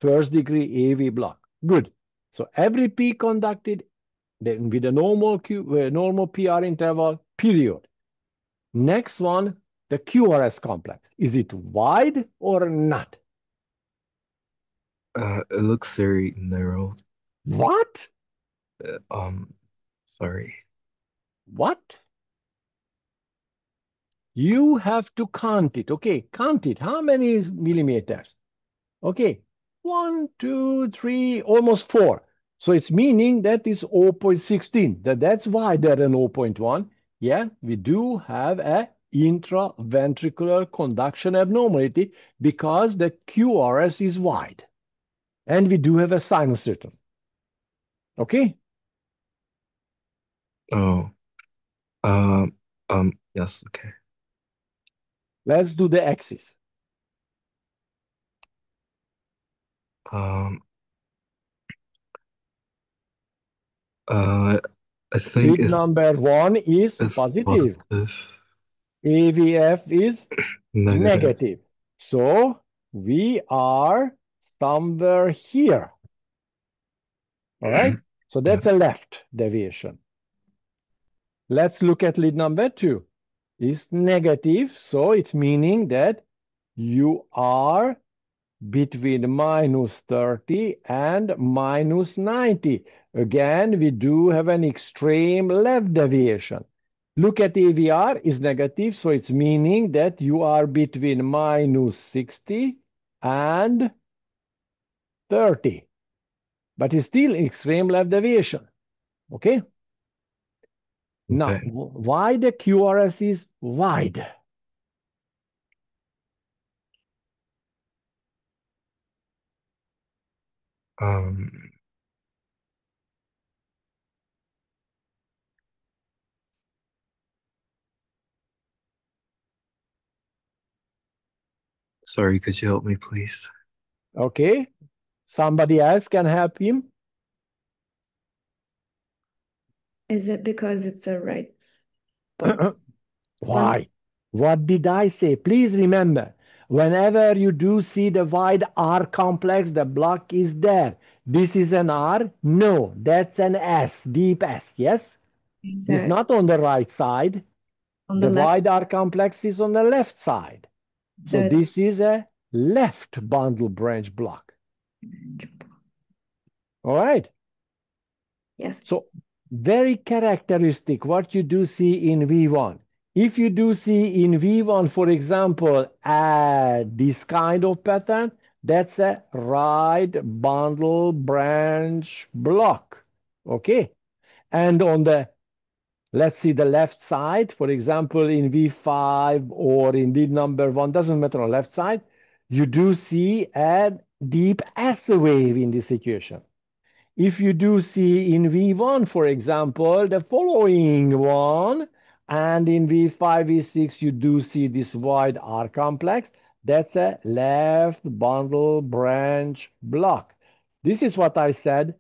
first degree AV block. Good. So every P conducted then with a normal PR interval, period. Next one, the QRS complex. Is it wide or not? It looks very narrow. What? Sorry. What? You have to count it. Okay, count it. How many millimeters? Okay, 1, 2, 3, almost 4. So it's meaning that is 0.16. That's wider than 0.1. Yeah, we do have a intraventricular conduction abnormality because the QRS is wide. And we do have a sinus rhythm. Okay, Oh, yes, okay. let's do the axis. Um, I think Lead number 1 is it's positive. positive, AVF is negative. negative. So we are somewhere here. All right. So that's Yes. a left deviation. Let's look at lead number 2. It's negative. So it's meaning that you are between -30 and -90. Again, we do have an extreme left deviation. Look at AVR is negative, so it's meaning that you are between -60 and 30. But it's still extreme left deviation. Okay? Now, Okay. why the QRS is wide? Um, Sorry, could you help me, please? Okay? Somebody else can help him? Is it because it's a right bump? Why? What did I say? Please remember, whenever you do see the wide R complex, the block is there. This is an R? No, that's an S, deep S, yes? So It's not on the right side. on the The left, wide R complex is on the left side. so So it's this is a left bundle branch block. All right? yes. So very characteristic what you do see in V1. If you do see in V1, for example, this kind of pattern, that's a right bundle branch block. Okay. And on the, let's see, the left side, for example, in V5 or in lead number 1, doesn't matter on left side, you do see a deep S wave in this equation. if you do see in V1, for example, the following one, and in V5, V6, you do see this wide R complex, that's a left bundle branch block. This is what I said.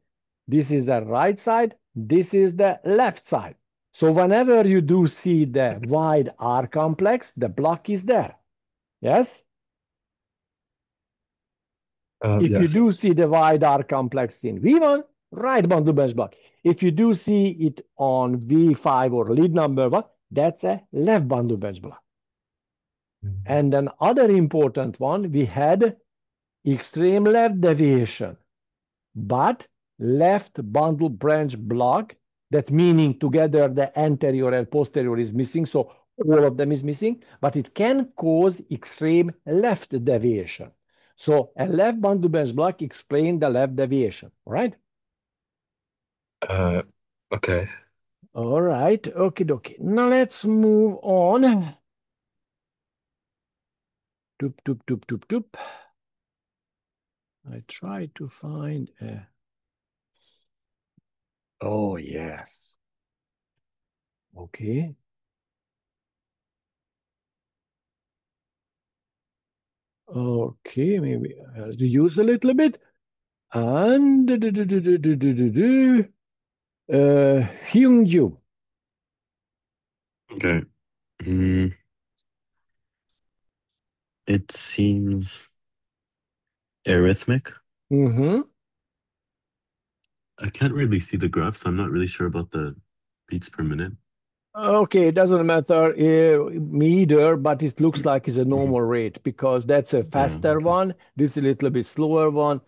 This is the right side. This is the left side. So whenever you do see the wide R complex, the block is there. Yes? If you Yes. do see the wide R complex in V1, right bundle branch block. If you do see it on V5 or lead number 1, that's a left bundle branch block. And an other important one, we had extreme left deviation, but left bundle branch block, that meaning together the anterior and posterior is missing, so all of them is missing, but it can cause extreme left deviation. So a left bundle branch block explain the left deviation, right? Okay. All right, okay, dokie. Now let's move on. Toop, toop, toop, toop, toop. I try to find a... Oh, yes. Okay. Okay, maybe I'll reuse a little bit. And Hyungju. Okay. Mm, it seems arrhythmic. Mm-hmm. I can't really see the graph, so I'm not really sure about the beats per minute. Okay, it doesn't matter me either, but it looks like it's a normal rate because that's a faster okay. one. This is a little bit slower one.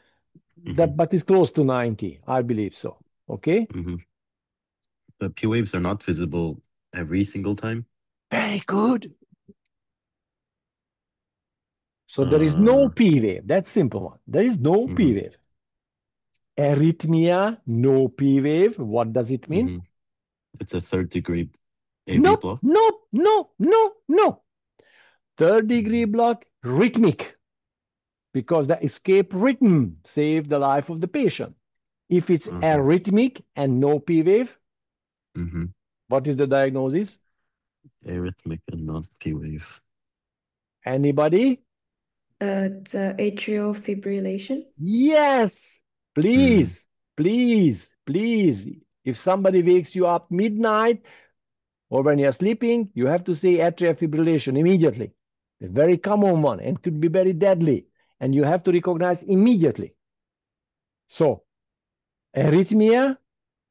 That, but it's close to 90, I believe so. Okay. But P waves are not visible every single time. Very good. So there is no P wave. That's simple one. There is no P wave. Arrhythmia, no P wave. What does it mean? It's a third degree AV Nope, block. nope, no, no, no. Third degree block, rhythmic, because the escape rhythm saved the life of the patient. If it's arrhythmic and no P wave, what is the diagnosis? Arrhythmic and not P wave. Anybody? It's atrial fibrillation. Yes, please, please, please. If somebody wakes you up midnight or when you're sleeping, you have to say atrial fibrillation immediately. A very common one and could be very deadly. And you have to recognize immediately. So, arrhythmia,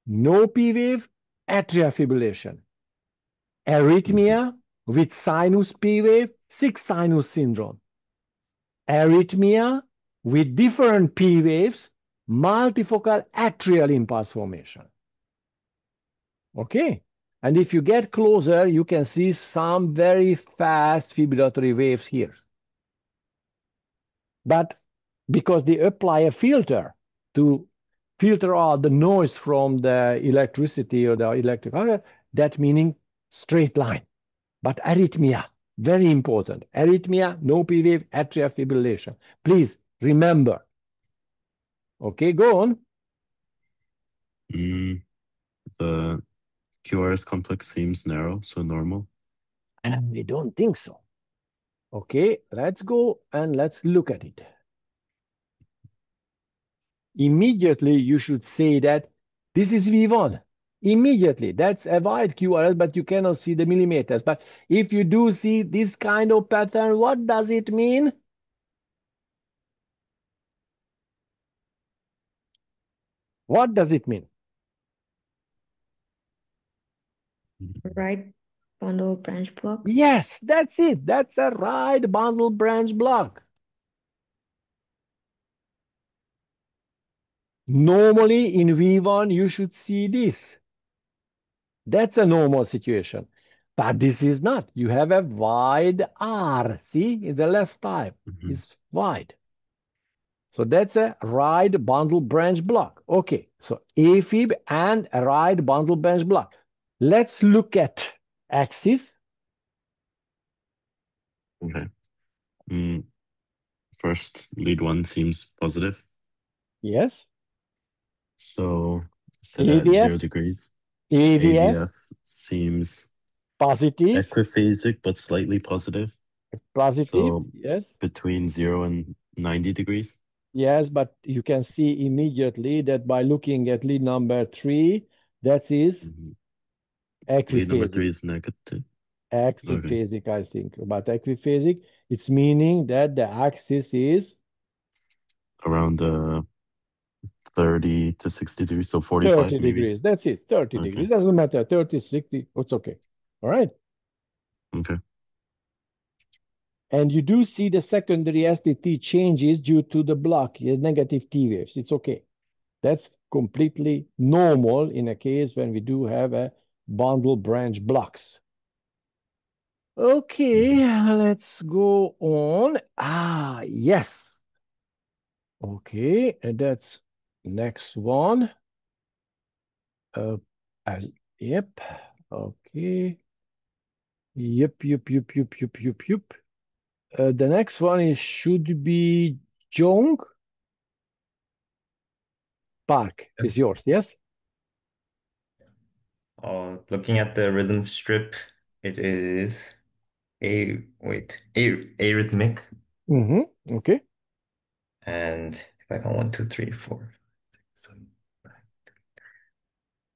no P wave, atrial fibrillation. Arrhythmia with sinus P wave, sixth sinus syndrome. Arrhythmia with different P waves, multifocal atrial impulse formation. Okay? And if you get closer, you can see some very fast fibrillatory waves here. But because they apply a filter to filter out the noise from the electricity or the electric, that meaning straight line. But arrhythmia, very important. Arrhythmia, no P wave, atrial fibrillation. Please remember. Okay, go on. The QRS complex seems narrow, so normal. And we don't think so. Okay, let's go and let's look at it. Immediately, you should say that this is V1. Immediately, that's a wide QRS, but you cannot see the millimeters. But if you do see this kind of pattern, what does it mean? What does it mean? Right bundle branch block. Yes, that's it. That's a right bundle branch block. Normally in V1, you should see this. That's a normal situation. But this is not. You have a wide R. See, in the left type, it's wide. So that's a right bundle branch block. Okay, so AFib and a right bundle branch block. Let's look at axis. Okay. First, lead one seems positive. Yes. So set at AVF, 0 degrees. AVF, AVF seems positive, equiphasic but slightly positive. positive, So yes. between 0 and 90 degrees. Yes, but you can see immediately that by looking at lead number 3, that is Mhm. Lead number 3 equiphasic. is negative. Equiphasic, I think. But equiphasic, it's meaning that the axis is Around 30 to 60 degrees, so 30 45 maybe. degrees. That's it, 30 Okay. degrees. Doesn't matter, 30, 60, it's okay. All right. Okay. And you do see the secondary STT changes due to the block, negative T waves. It's okay. That's completely normal in a case when we do have a bundle branch blocks. Okay, let's go on. Ah, yes. Okay, and that's next one. As yep. Okay. Yep, yep, yep, yep, yep, yep, yep. The next one is should be Jong Park is Yes. yours, yes? Looking at the rhythm strip, it is arrhythmic. Mm-hmm. Okay. And if I go 1, 2, 3, 4, 6, 7,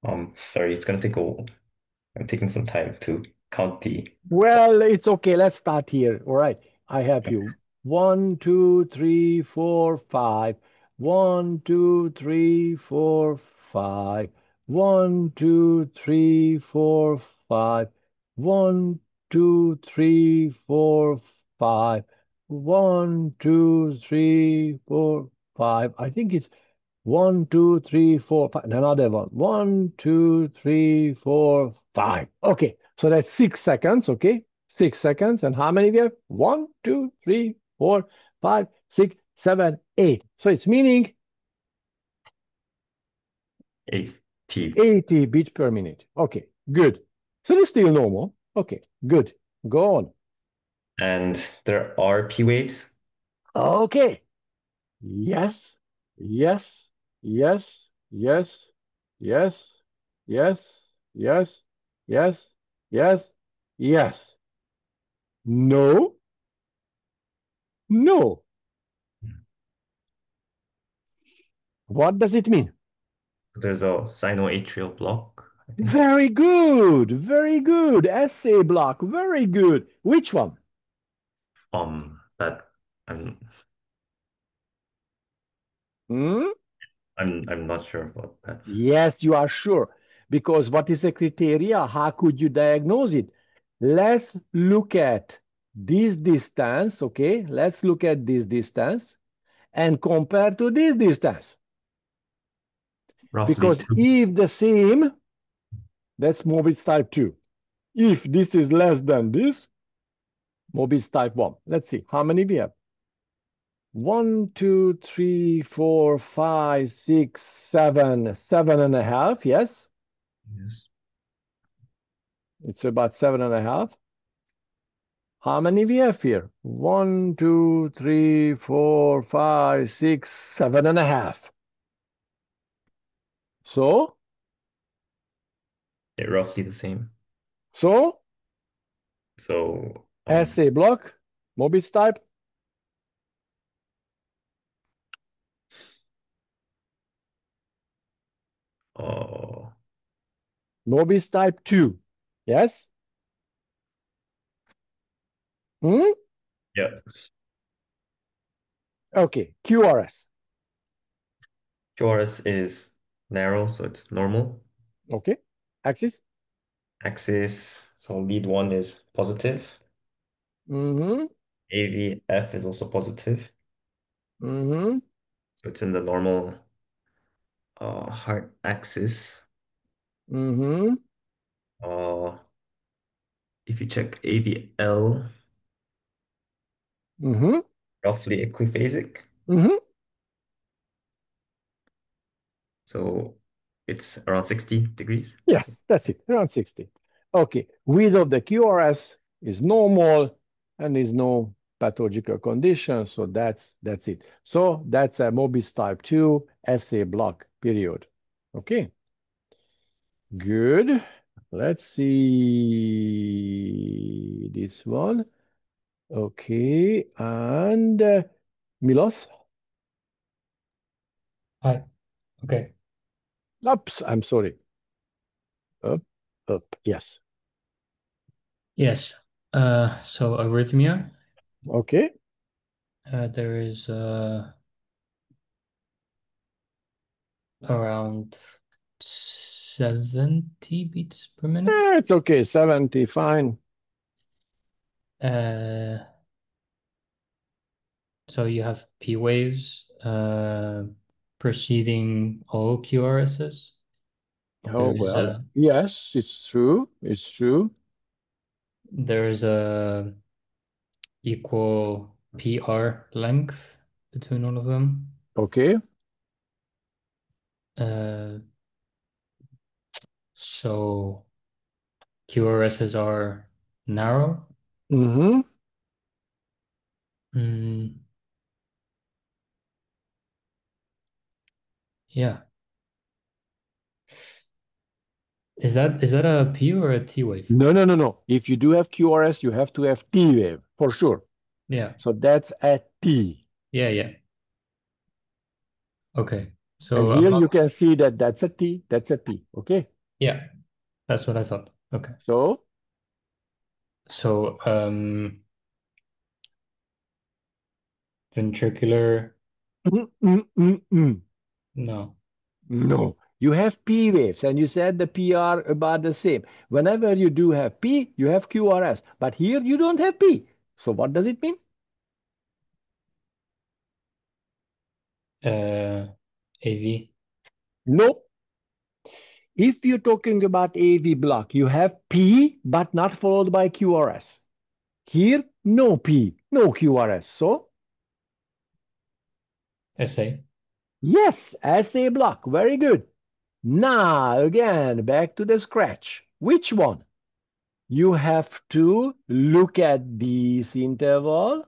9. Sorry, it's gonna take I'm taking some time to count the. Well, it's okay. Let's start here. All right. I have you. 1, 2, 3, 4, 5. 1, 2, 3, 4, 5. 1, 2, 3, 4, 5. 1, 2, 3, 4, 5. 1, 2, 3, 4, 5. I think it's 1, 2, 3, 4, 5. And another one. 1, 2, 3, 4, 5. Okay. So that's 6 seconds, okay? 6 seconds. And how many we have? 1, 2, 3, 4, 5, 6, 7, 8. So it's meaning 80. 80 beats per minute. Okay, good. So it's still normal. Okay, good. Go on. And there are P waves. Okay. Yes, yes, yes, yes, yes, yes, yes, yes, yes, yes. No, no. What does it mean? There's a sinoatrial block, I think. Very good, very good. Essay block, very good. Which one? That I'm Hmm? I'm not sure about that. Yes, you are sure. Because what is the criteria? How could you diagnose it? Let's look at this distance, okay? Let's look at this distance and compare to this distance. Roughly Because 2. if the same, that's Mobius type 2. If this is less than this, Mobius type 1. Let's see, how many we have? 1, 2, 3, 4, 5, 6, 7, 7.5, yes? Yes. It's about 7.5. How many we have here? 1, 2, 3, 4, 5, 6, 7.5. So, They're roughly the same. so So essay block, Mobius type. uh Mobius type 2. Yes? Hmm? yeah. Okay, QRS. QRS is narrow, so it's normal. Okay, axis. Axis, so lead 1 is positive. Mm-hmm. AVF is also positive. Mm-hmm. So it's in the normal heart axis. Mm-hmm. Uh, if you check AVL, Mm-hmm. roughly equiphasic. Mm-hmm. So it's around 60 degrees. Yes, that's it, around 60. Okay, width of the QRS is normal and is no pathological condition, so that's it. So that's a Mobius type 2 essay block, period. Okay, good. Let's see this one. Okay, and Milos. Hi. Okay. Oops, I'm sorry. Up, up. Yes. Yes. So arrhythmia. Okay. There is around 70 beats per minute. It's okay. 70, fine. Uh, so you have P waves preceding all QRSs. Oh, There is well, a yes, it's true. It's true. there is a equal PR length between all of them. Okay. Uh, so QRSs are narrow. Mm-hmm. Mm, yeah. Is that a P or a T wave? No, no, no, no. If you do have QRS, you have to have T wave for sure. Yeah. So that's a T. Yeah, yeah. Okay. And So I'm here not, you can see that that's a T, that's a T. Okay. yeah, that's what I thought. Okay. So, So ventricular, mm, mm, mm, mm. no. No. You have P waves, and you said the P are about the same. Whenever you do have P, you have QRS. But here you don't have P. So what does it mean? AV. Nope. If you're talking about AV block, you have P, but not followed by QRS. Here, no P, no QRS. So, SA. yes, SA block. Very good. Now, again, back to the scratch. Which one? You have to look at this interval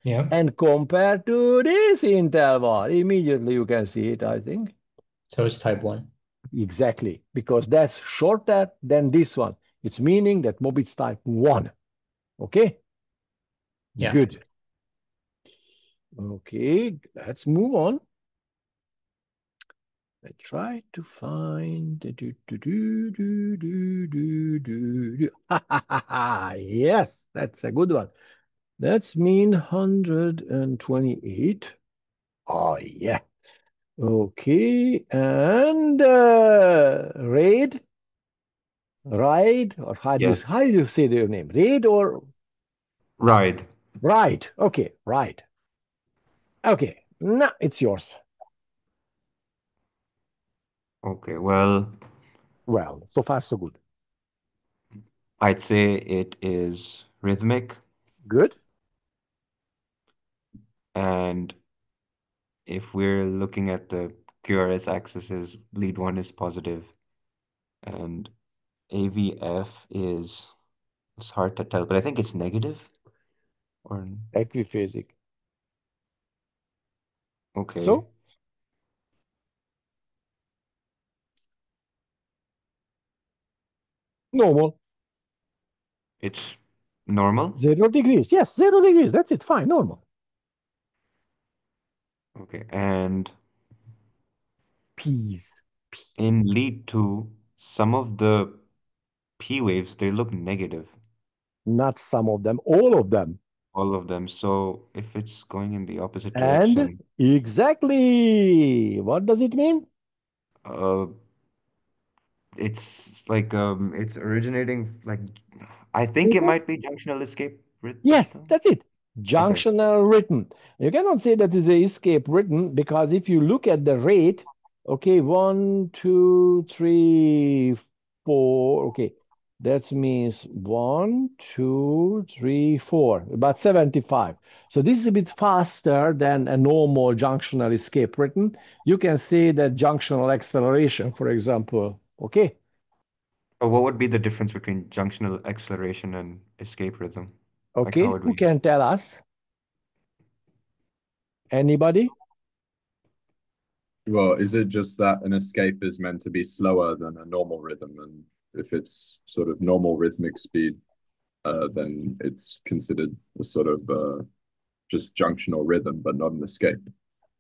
Yeah. and compare to this interval. Immediately you can see it, I think. So it's type 1. Exactly, because that's shorter than this one. It's meaning that Mobit's type 1. Okay, Yeah. good. Okay, let's move on. I try to find the Yes, that's a good one. That's mean 128. Oh yeah. Okay, and Raid, or Yes. how do you say your name? Raid or Ride. Ride? Okay, Ride. Okay, now it's yours. Okay, well, Well, so far so good. I'd say it is rhythmic, Good. and if we're looking at the QRS axes, lead one is positive, and AVF is, it's hard to tell, but I think it's negative. Or Equiphasic. okay, So normal. it's normal. 0 degrees. Yes, 0 degrees. That's it. Fine, normal. Okay, and Peas. in lead two, some of the P waves they look negative, Not some of them, all of them. all of them. So if it's going in the opposite And direction, exactly. What does it mean? uh, it's like it's originating like I think it might be junctional escape Yes, rhythm. that's it. Okay. Junctional written. You cannot say that is a escape written because if you look at the rate, okay, 1, 2, 3, 4. Okay, that means 1, 2, 3, 4, about 75. So this is a bit faster than a normal junctional escape written. You can say that junctional acceleration, for example. Okay, What would be the difference between junctional acceleration and escape rhythm? Like how okay, would who we? can tell us? Anybody? Well, is it just that an escape is meant to be slower than a normal rhythm, and if it's sort of normal rhythmic speed, then it's considered a sort of just junctional rhythm, but not an escape?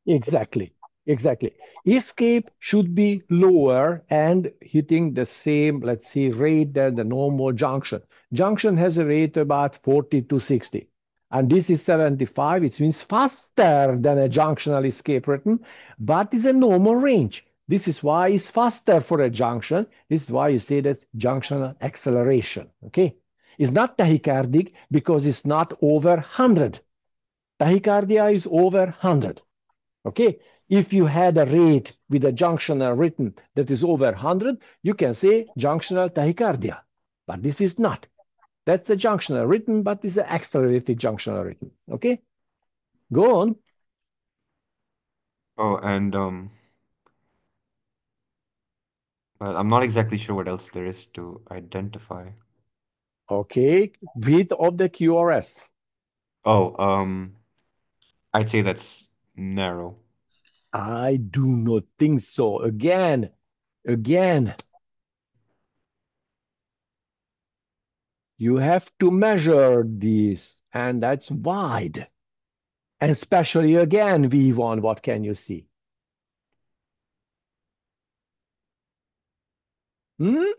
Exactly. Exactly. Escape should be lower and hitting the same, let's say, rate than the normal junction. Junction has a rate about 40 to 60. And this is 75, which means faster than a junctional escape rhythm, but is a normal range. This is why it's faster for a junction. This is why you say that junctional acceleration. Okay. It's not tachycardic because it's not over 100. Tachycardia is over 100. Okay, if you had a rate with a junctional rhythm that is over 100, you can say junctional tachycardia. But this is not. That's a junctional rhythm, but it's an accelerated junctional rhythm. Okay, go on. Oh, and well, I'm not exactly sure what else there is to identify. Okay, width of the QRS. Oh, I'd say that's narrow. I do not think so. Again, you have to measure this, and that's wide. And especially again, V1, what can you see? Hmm?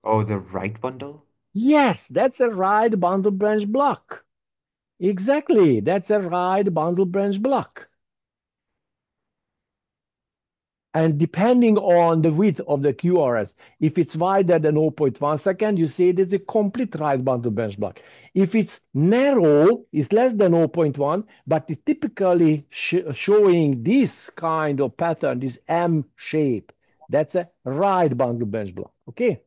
Oh, the right bundle? Yes, that's a right bundle branch block. Exactly, that's a right bundle branch block. And depending on the width of the QRS, if it's wider than 0.1 second, you say it's a complete right bundle branch block. If it's narrow, it's less than 0.1, but it's typically showing this kind of pattern, this M shape, that's a right bundle branch block. Okay?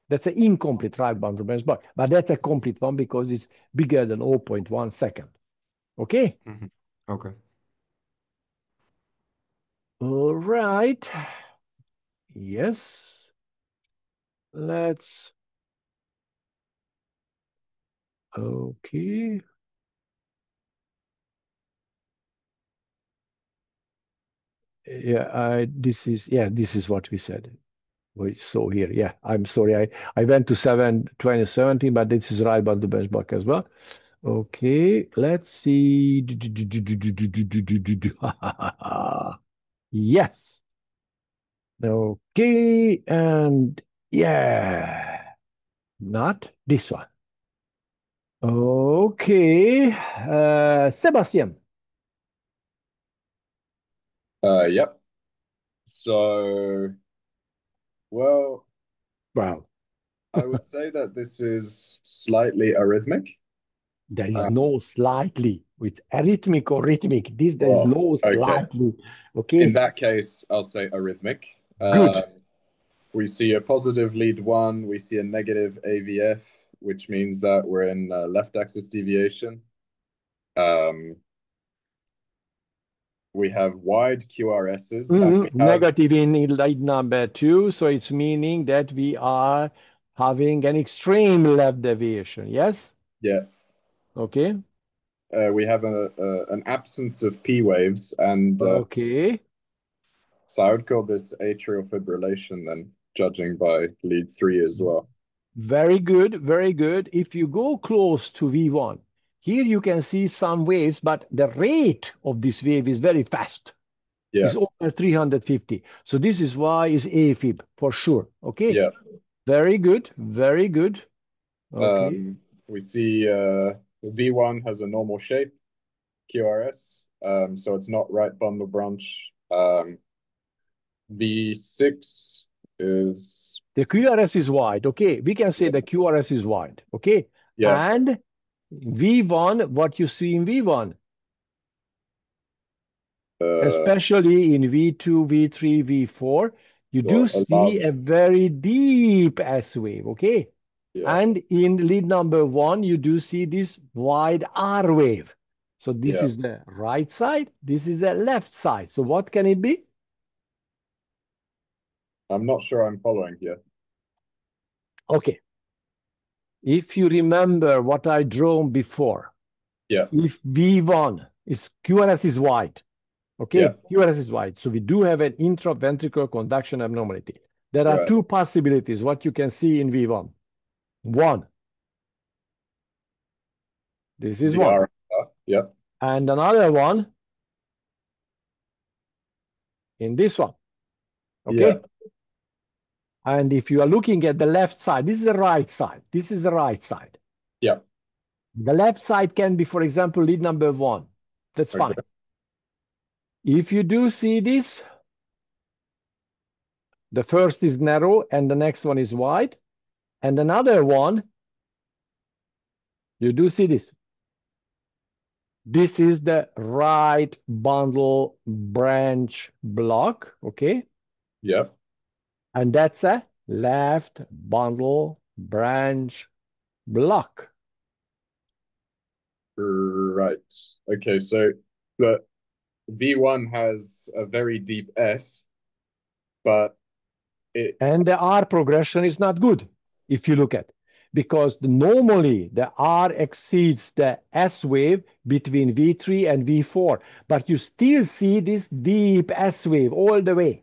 That's an incomplete right bundle branch block, but that's a complete one because it's bigger than 0.1 second. Okay? Mm-hmm. Okay. All right. Yes. Let's. Okay. Yeah, this is what we said. We saw here. Yeah, I'm sorry. I went to 2017, but this is right about the benchmark as well. Okay, let's see. Yes. Okay, and yeah, not this one. Okay, Sebastian. Yep. So, well, Well, I would say that this is slightly arrhythmic. there is Uh, no slightly with arrhythmic or rhythmic. This there is well, no okay. slightly. In Okay, that case, I'll say arrhythmic. good. We see a positive lead one, we see a negative AVF, which means that we're in left axis deviation. Um, we have wide QRSs, and we have, Negative in lead number two, so it's meaning that we are having an extreme left deviation. Yes. yeah, Okay. we have an absence of P waves, and Okay. so I would call this atrial fibrillation then, judging by lead three as well. Very good. Very good. If you go close to V1, here you can see some waves, but the rate of this wave is very fast. Yeah, It's over 350. So this is why it's AFib for sure. Okay. yeah. Very good. Very good. Okay. We see V1 has a normal shape, QRS, so it's not right bundle branch. V6 is, The QRS is wide. Okay. We can say the QRS is wide. Okay. yeah, And V1, what you see in V1, especially in V2, V3, V4, you do well, a see a large, very deep S wave. Okay. yeah, And in lead number one, you do see this wide R wave. So this yeah. is the right side. This is the left side. So what can it be? I'm not sure I'm following here. Okay. If you remember what I drawn before, Yeah, if V1 is QRS is wide, Okay, Yeah. QRS is wide. So we do have an intraventricular conduction abnormality. There are Right. two possibilities, what you can see in V1. One, this is The one. RR. Yep. And another one in this one. Okay? Yeah. And if you are looking at the left side, this is the right side. This is the right side. Yep. The left side can be, for example, lead number 1. That's Okay. fine. If you do see this, the first is narrow and the next one is wide. And another one, you do see this. This is the right bundle branch block, okay? Yep. And that's a left bundle branch block. Right. Okay. So the V1 has a very deep S, but it. And the R progression is not good if you look at, because normally the R exceeds the S wave between V3 and V4, but you still see this deep S wave all the way.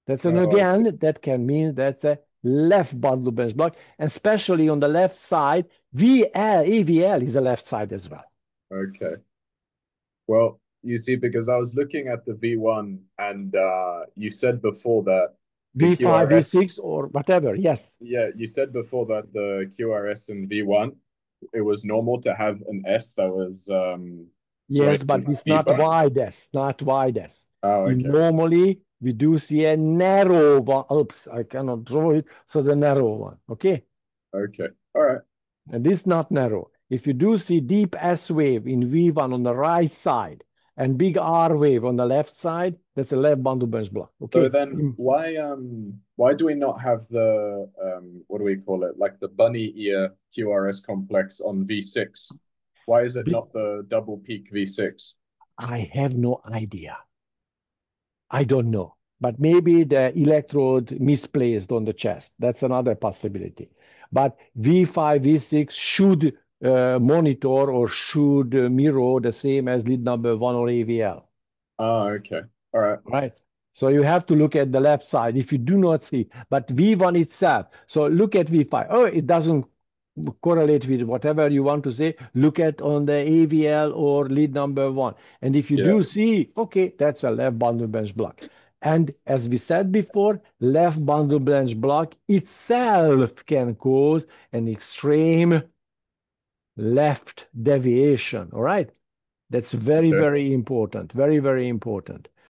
That's an Oh, I see. again, that can mean that's a left bundle branch block, and especially on the left side, AVL is the left side as well. Okay. Well, you see, because I was looking at the V1 and you said before that the V5, QRS, V6, or whatever, yes. yeah, you said before that the QRS in V1, it was normal to have an S that was way Yes, but it's not deeper. widest, not widest. Oh, okay. Normally, we do see a narrow one. Oops, I cannot draw it. So the narrow one, okay? Okay. All right. And this is not narrow. If you do see deep S wave in V1 on the right side and big R wave on the left side, that's a left bundle branch block, So okay? then why do we not have the what do we call it? Like the bunny ear QRS complex on V6? Why is it Be- not the double peak V6? I have no idea. I don't know. But maybe the electrode misplaced on the chest. That's another possibility. But V5, V6 should monitor or should mirror the same as lead number 1 or AVL. Ah, okay. All right. Right? So you have to look at the left side if you do not see, but V1 itself. So look at V5. Oh, it doesn't correlate with whatever you want to say. Look at on the AVL or lead number 1. And if you Yeah. do see, okay, that's a left bundle branch block. And as we said before, left bundle branch block itself can cause an extreme left deviation. All right? That's very, Okay. very important. Very, very important.